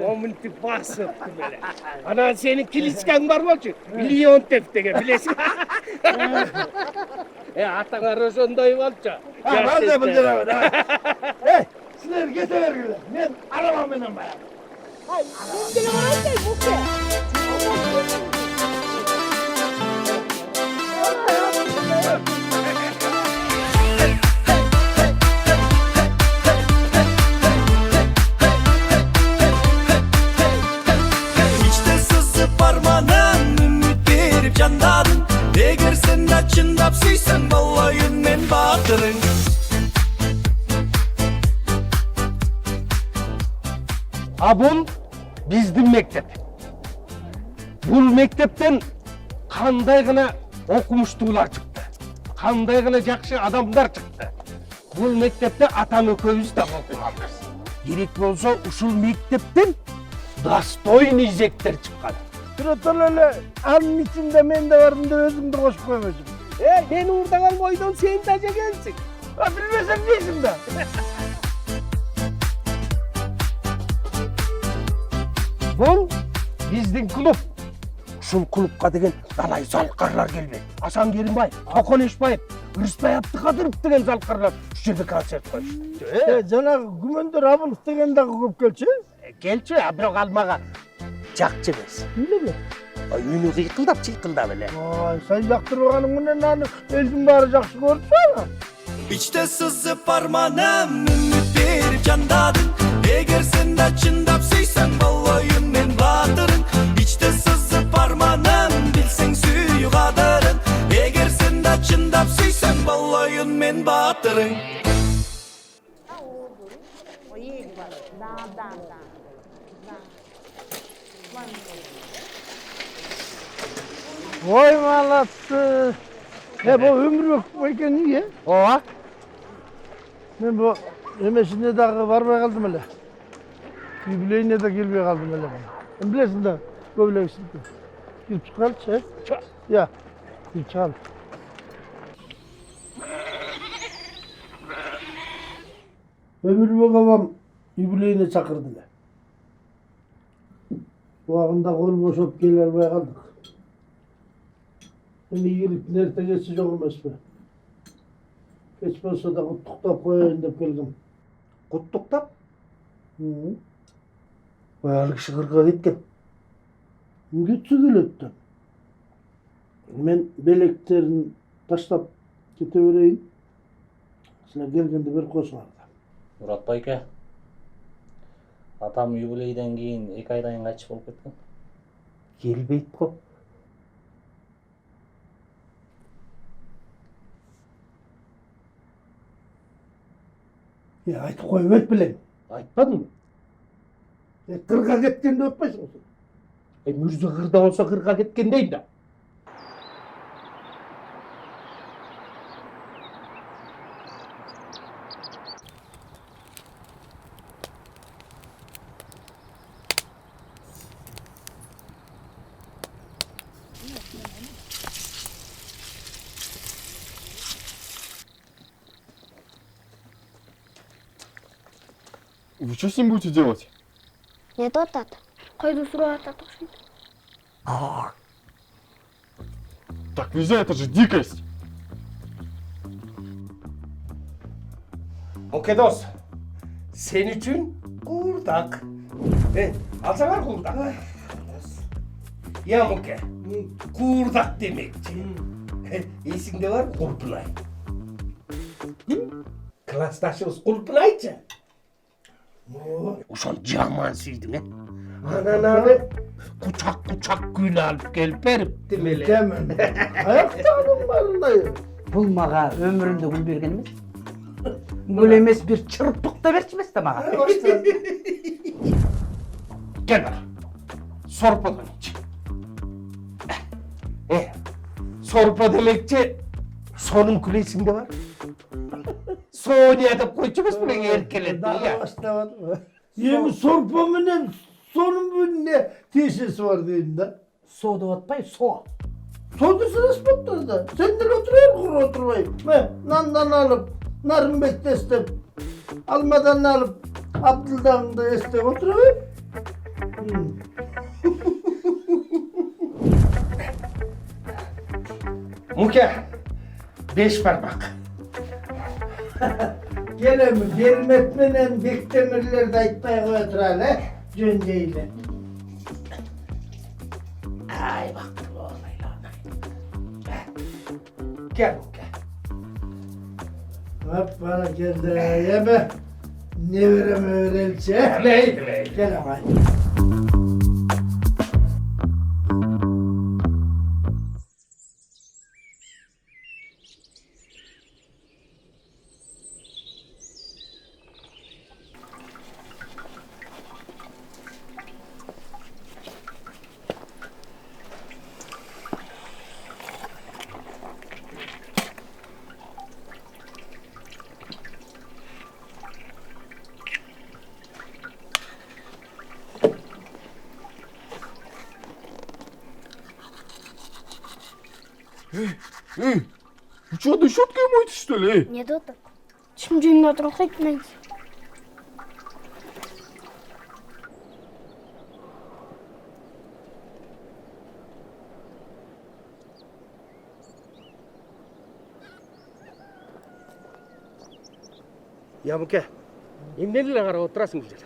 Momenti basıptı böyle. Ana senin kilisken var mı olçu? Milyon teftege bilesin. Atalar özündeyim olçu. Ben de bildiremedim. Hey, sizler getirin. Ben aramam benim bayağı. Ay, mümkün olmaz Muke. İçte sızıp parmağın ümit verip canladın. Eğer sen açındap suysan vallahi men batırın. Bul bizдің мектеп. Бұл мектептен қандай ғана оқымыштылар шықты. Қандай ғана жақсы адамдар шықты. Бұл мектепте атам екеуміз де оқығанбыз. Керек болса, ушул мектептен достойный зектер шыққан. Тұраттан әлі анын içinde мен де бардым деп өзіңді қосып қоймайсың. Мен ұрдаған бойдан сен де жегенсің. Білмесем дейсің да. Бұл біздің клуб. Ушул клубқа деген далай залқарлар келбейді. Асан Керімбай, Тоқон Ешбаев, Рысбай Абдықадыров деген залқарлар үш жерде концерт қойышты. Жаңағы Күмендер Абылов деген дағы көп келші? Келші, бірақ алмаға жақсы емес. Неге? Үйіні қиқылдап әле. Sen жақтырғаның мұнен аны елдің бары жақсы көрді. İçte sızıp parmağım ümit verip canladın. Eğer sen açındap suysan vallahi men batırın. İçte sızıp parmağım bilsen suyu kadırın. Eğer sen açındap suysan vallahi men batırın. Vay malatsı. Bu ömür yok eкен niye? Oha. Ben bu emesinde dağı varmaya kaldım hele. Юбилейіне de gelmeye kaldım hele. Bilesin de böyle gitsin. Girip çıkalım şey. Ya. Girip çıkalım. Ömür babam юбилейine çakırdılar. Bu ağında kol boşup gelir kaldık. Hem iyilik nerede geçse çok olmaz be. Geç olsa da kutlukta koyayım deyip geldim. Kutlukta? Bayağı kişi kırka gitken. Gitse geletti. Ben beleklerini taşlap gidevereyim. Sana gelgende bir koz vardı. Murat байке, атам юбилейден кейін 2 айдан кейін қайтыс болып кеткен. Келбейді ғой. Ya айтып қойып ет білем. Айтпадың mı? Қырға кеткенде өтпейсің. Мүрзі қырда болса қырға кеткендейін да. Вы что с ним будете делать? Нет, вот это. Койду сурап атат окшойт. Так нельзя, это же дикость. Oke dос, sen üçün kurdak. Alsana kurdak. Ya Muke, kurdak demekçi. Esinde var Kulpunay. Klastaşımız Kulpunay'cı. Uşan caman süydün he. Ananı kuçak gül alıp gelip verip demeli. Demin. Ayaktanım vallahi. Бұл маға өмірімде гүл берген емес. Гүл емес, бір чырпық та берчімес та маға. Gel bana. Sorpa demekçi. Sorpa demekçi. Sonun kulesinde var. Sonya'da koçumuz bile erkelettin Daha ya. başlamadım. Yemi sorpa mı ne? Sonun bu ne? Teşhisi var diyeyim de. Soğudu atpay, soğuk. Soğudursun ıspattır da. Senden oturuyor kuru oturmayayım. Nandan alıp, narın beklestem. Almadan alıp, Abdül'den da estem oturuyor. Muke, 5 parmak. Gene mi? Vermetmenen beklemirler de aytmaya koyaturan he? Cönceyle. Ay bak bu olayla. Gel Muke. Hop bana geldi yeme. Ne verem öğrenci. Neydi? Gel ama. Эй, вы что, на щеткой моетесь, что ли? Нет, вот так. Şimdi cümle oturmayız. Ya Muke, emnelere qarab oturasın bu жерде?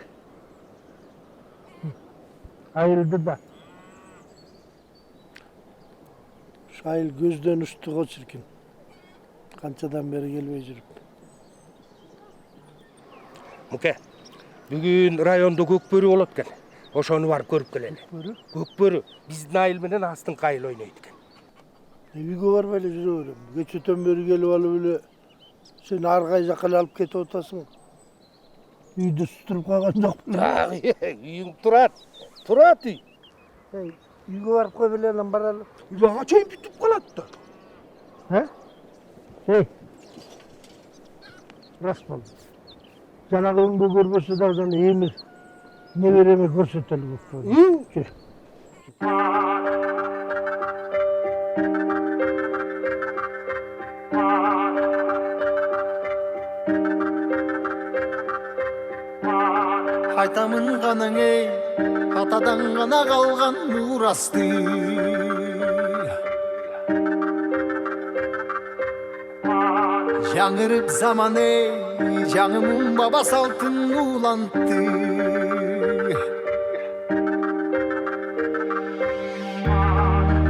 Ayıldı da. Şahil gözden uçtu o çirkin. Kançadan beri gelmeye жүрүп. Muke, бүгүн райондо көкбөрү болот экен. Ошону барып көрүп келели. Көкбөрү биздин айыл менен астын кайыл ойнойт экен. Үйгө барбай эле жүрө берем. Кечөтөн бери келип алып эле сен ар кай жака эле алып кетип атасың. Үйдө сүтүрүп калган жокмун. Үйүң турат. Турат үй. Үйгө барып кой беле анан баралы. Үйгө чейин бүтүп калат да. Рас болду. Жанагы үңгө көрбөсө дагы эмир небереме көрсөтөлү көкбөрү. Айтамын ғанаң ей, атадан ғана қалған мурасты. Жаңырып заман ей, жаңымын баба салтын улантты.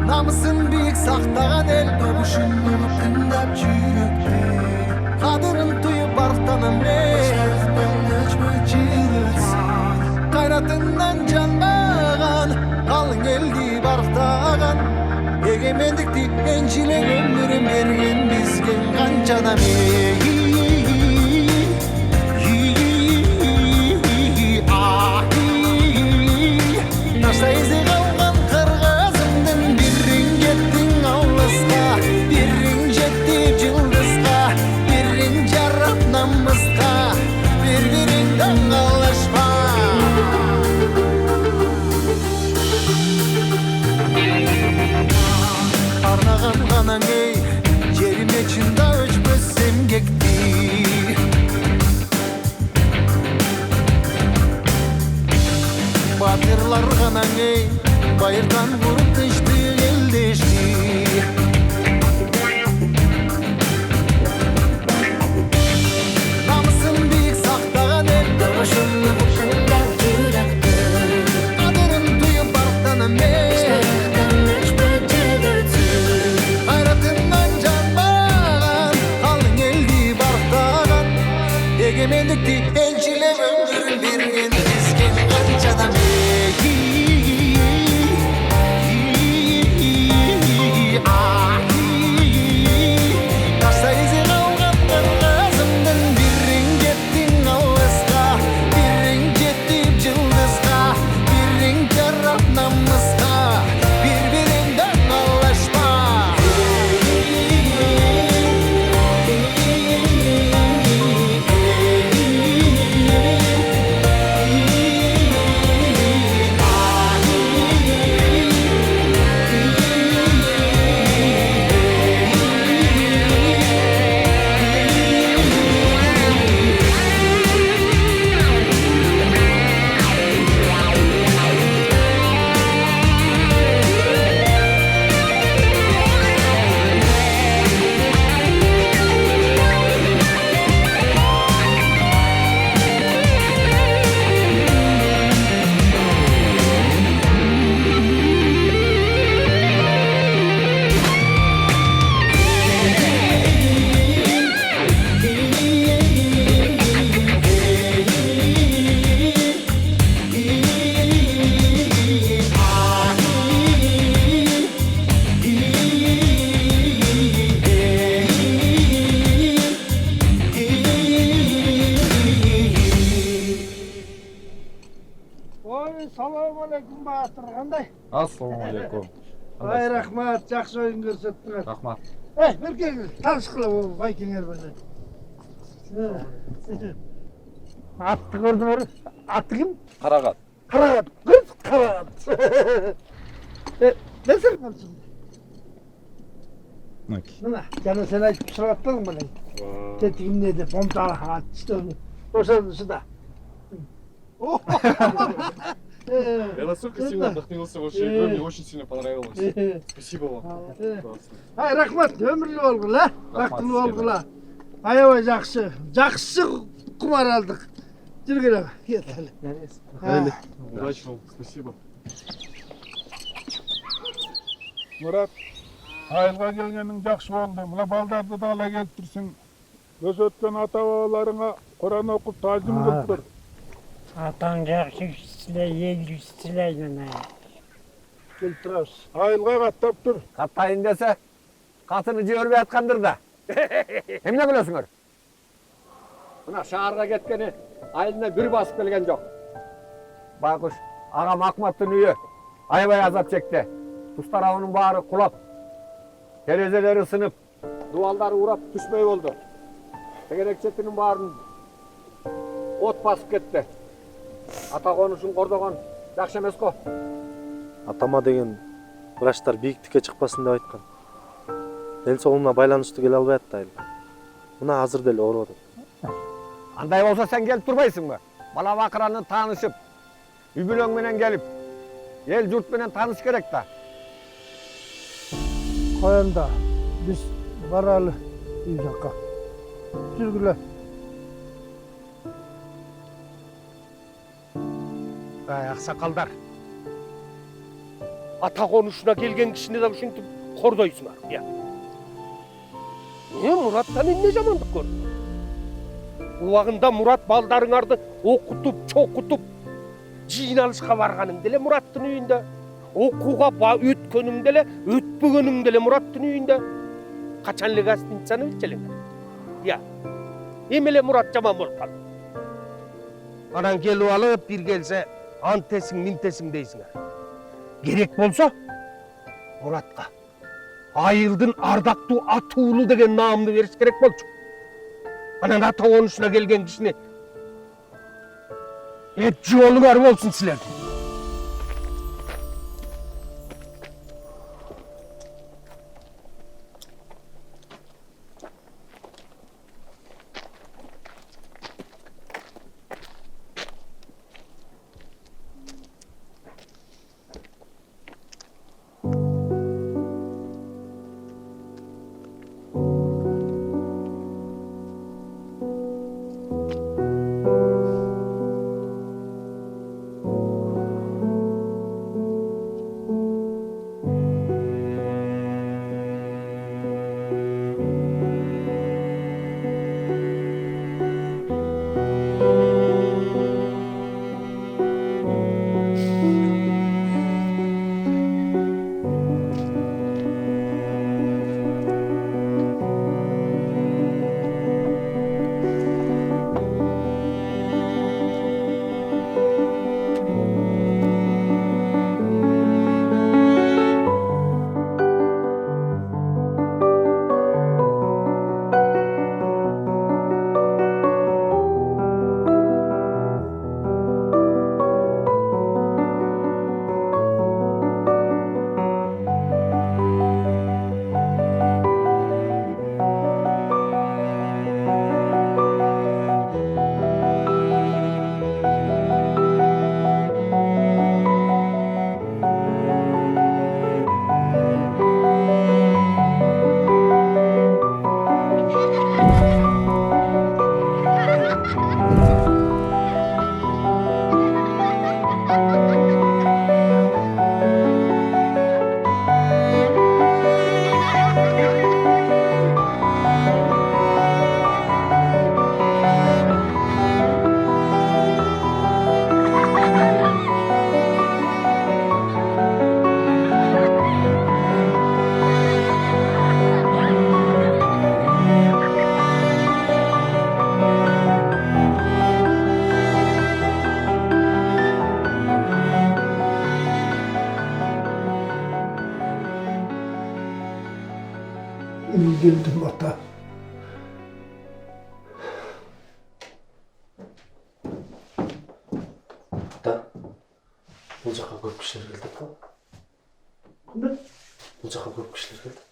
Намысын биік сақтаған ел, бабушын ұлып тыңдап жүректі. Қадырын тұйып барықтанам Қайратынан жанбаған, қалың елді барықтаған. Егемендікті еншілен өмірін берген бізген қаншадам Нашта ізі қалған қырғызымдың бірін кеттің аулысқа, бірін жеттіп жылдызға, бірін жарып намысқа, бір-біріңдің қалышпа. Арнаған ғанаң ей, жеріме чында өчпөс емгекті. батырлар гана эй байырдан буруп дешти элдешти намысын бийик сактаган эл кадырын туюп бактанам кайратынан жанбаган калың элди бактаган эгемендикти элчилеп өмүрүн берген бизге канча адам Ой, салам алейкум Батыр, қандай? Ассалаумағалейкум. Ай, рахмат, жақсы ойын көрсеттіңіз. Рахмат. Bir келіңіз, таныс қылып ол байкеңер білді. Атты көрдіңіз, атты кім? Қарағат. Қарағат, қыз Қарағат. Ne sırpmalısın? Mına, canım sen açıp sırattın mı? Tetiğim neydi, pomtalı hat, işte onu. Boşanışı da. Я настолько сильно вдохновился вашей игрой, мне очень сильно понравилось. Спасибо вам. Ай, рахмат, өмірлі болғыла, бақтылы болғыла. Аябай жақсы, жақсы құмар алдық. Жүргелі, кет әлі. Удачи вам, спасибо. Мұрат, айылға келгенің жақсы болды. Мына балдарды да ала келіп тұрсың. Өз өткен ата-бабаларыңа Құран оқып тағзым қылып тұр. Атаң жақсы кісілер, ел кісілер мына. Келіп тұрасыз. Айылға қаттап тұр. Қаттайын десе, қатыны жібермей атқандыр да. Емне білесіңдер? Мына шағарға кеткені айылына бір басып келген жоқ. Байқұш, ағам Ақматтың үйі аябай азап шекті. Тұстарауының бары құлап, терезелері сынып, дуалдары урап түспей болды. Тегерекшетінің барын от басып кетті. Ата қонышын қордаған жақсы емес қо. Атама деген врачтар биіктікке шықпасын деп айтқан. Ден соғымына байланышты келе албай атты айыл. Мына азыр деле ооруп атат. Андай болса сен келіп тұрбайсың ба? Бала бақыраны танышып, үй бүлөңменен келіп, ел жұртменен таныш керек та. Қоянда, біз баралы үй жаққа. Жүргілі. Ақсақалдар, ата қонышына келген кішіне де үшінтіп қордайсыңар. Не Мұраттан не жамандық көрді? Уағында Мұрат балдарыңарды оқытып, чоқытып, жиналышқа барғаның деле Мұраттың үйінде. Оқуға өткенің деле, өтпегенің деле Мұраттың үйінде. Қачанлы гостиницаны білчеліңдер. Емеле Мұрат жаман болып қалды. Анан келіп алып, бір келсе, антесің, минтесің дейсіңер. Керек болса, Мұратқа айылдың ардақту атуылы деген намды беріс керек болчу. Анан ата қонышына келген кішіне жолыңар болсын сілердің. geldim ata. Ата, бұл жаққа көп кішілер келді ата. Қандай? Бұл жаққа көп кішілер келді.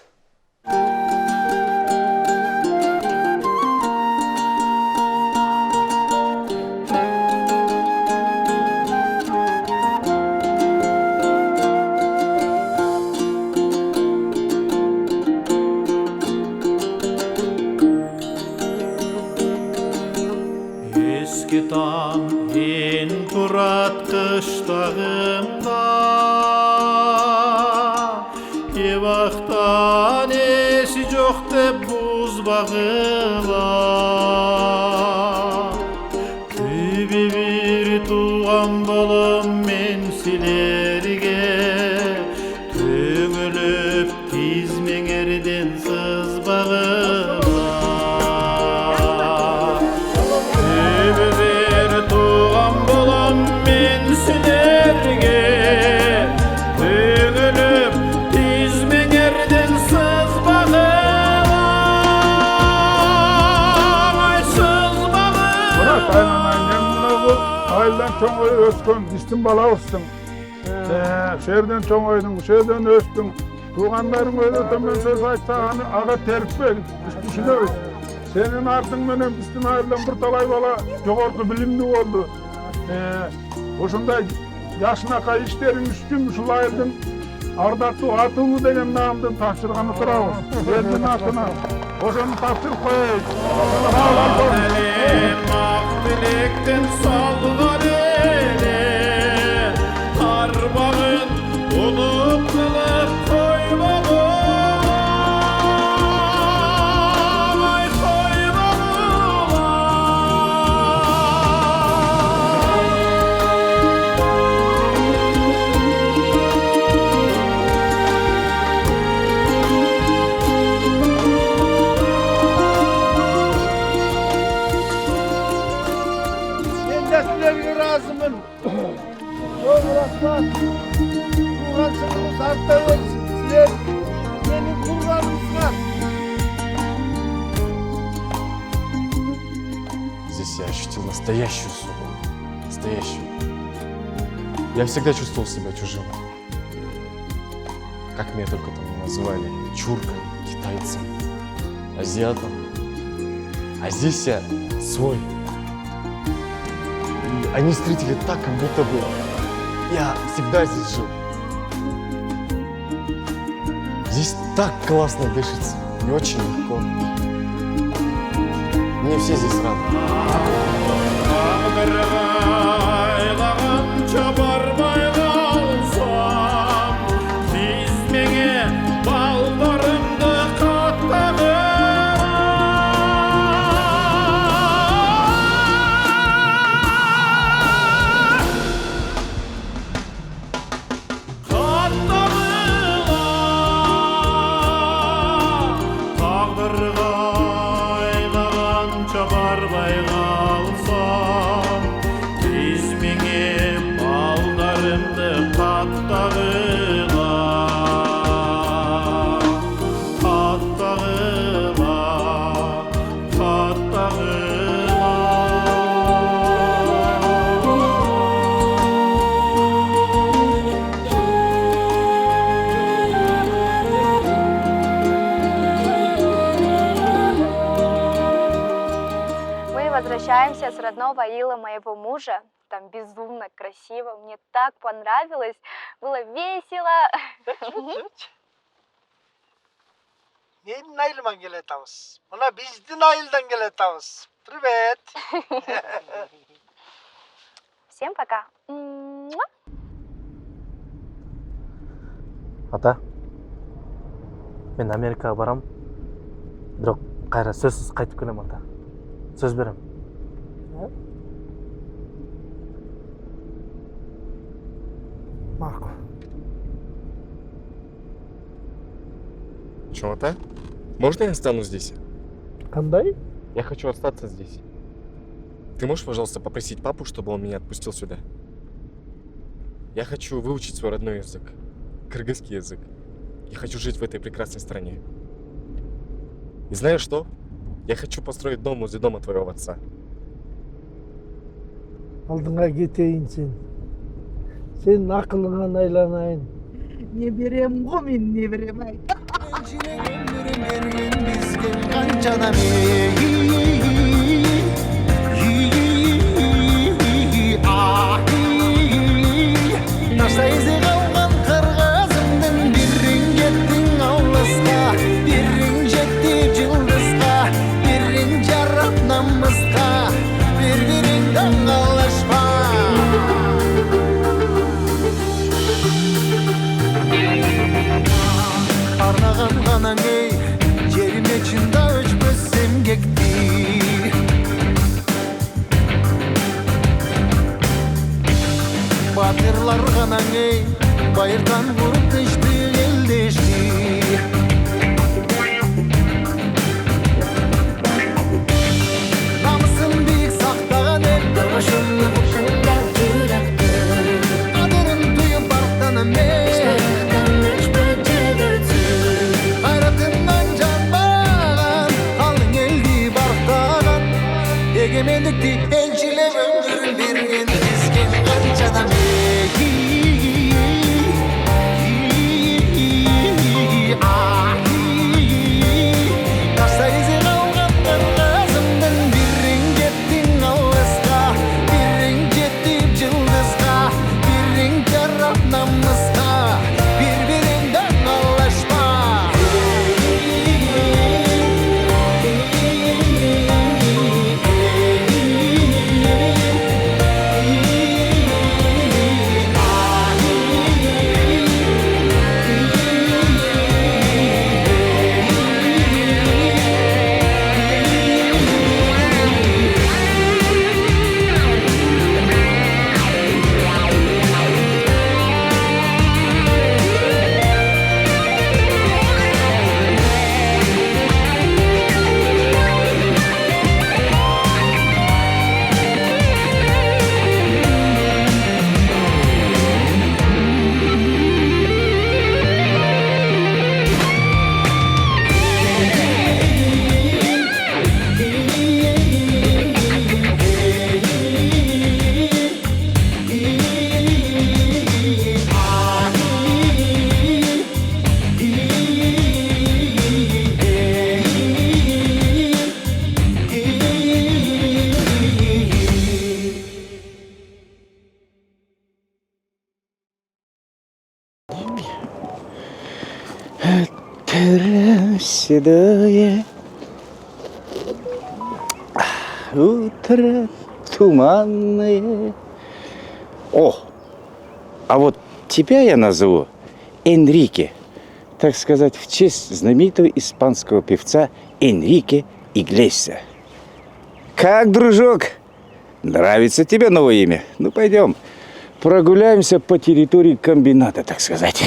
Eski tam en turat kıştağımda Kevaktan esi yok dep buz bağılar Tübi bir tuğan balım men silerge Töngülüp tizmeŋerden sız bağılar Tübi bir tuğan balım men silerge Töngülüp tizmeŋerden sız bağılar Ay sız bağılar Murat aynen buna bu ayıldan çoğun öskün, distin balağısın. Şerden çoğun oydun, şerden östün. Tuğanların öyle ben söz açsa hani ağa terkpe, düşünüyoruz. Senin artın benim distin ayrılan bir talay bala jogorku bilimli oldu. Oşunda yaşına kay işlerin üstün şu ayıldın ardaklı atılı degen namdan tapşırganı turabız. Eldin atına. Oşunu tapşır koyayız. Dilekten sallar ele Arbağın unut kılıp koymağım Ay Sizlerge razımın. Çok rahmat. Tuğansınız arttınız. Sizler benim kurbanımsınlar. Здесь я ощутил настоящую свободу. Настоящую. Я всегда чувствовал себя чужим. Как меня только там не называли. Чуркой, китайцем, азиатом. А здесь я свой. И они встретили так, как будто бы я всегда здесь жил. Здесь так классно дышится. Мне очень легко. Мне все здесь рады. Возвращаемся с родного аила моего мужа. Там безумно красиво. Мне так понравилось. Было весело. Neyin ayılman geletavız? Ona bizdin ayıldan geletavız. Привет. Всем пока. Ата, мен Америкаға барам. Бірақ қайра сөзсіз қайтып келем ата. Сөз берем. Марко. Что, ата? Можно я останусь здесь? Кандай? Я хочу остаться здесь. Ты можешь, пожалуйста, попросить папу, чтобы он меня отпустил сюда? Я хочу выучить свой родной язык. Кыргызский язык. Я хочу жить в этой прекрасной стране. И знаешь что? Я хочу построить дом возле дома твоего отца. Алдыңа кетейін сен. Сенің ақылыңа айланайын. Не берем ғой мен, не берем ай. Арнаған ғанаң ей, жерім ечінда өшпөссем кекті. Батырлар ғанаң ей, байырдан құрып тешті елдешті. Намысын биік сақтаған ел, дұрышымны құшында жүректі. Қадірін түйіп бақтанам ей, егемендікті елшілеп өмірін берген бізге қанша адам тастайсың қалған қырғызымдың бірің кеттің алысқа, бірің жеттіп жұлдызға, бірің жарап намысқа, бір-біріңді алашпа. Седое утро туманное. О, а вот тебя я назову Энрике, так сказать, в честь знаменитого испанского певца Энрике Иглесиаса. Как, дружок, нравится тебе новое имя? Ну, пойдем, прогуляемся по территории комбината, так сказать.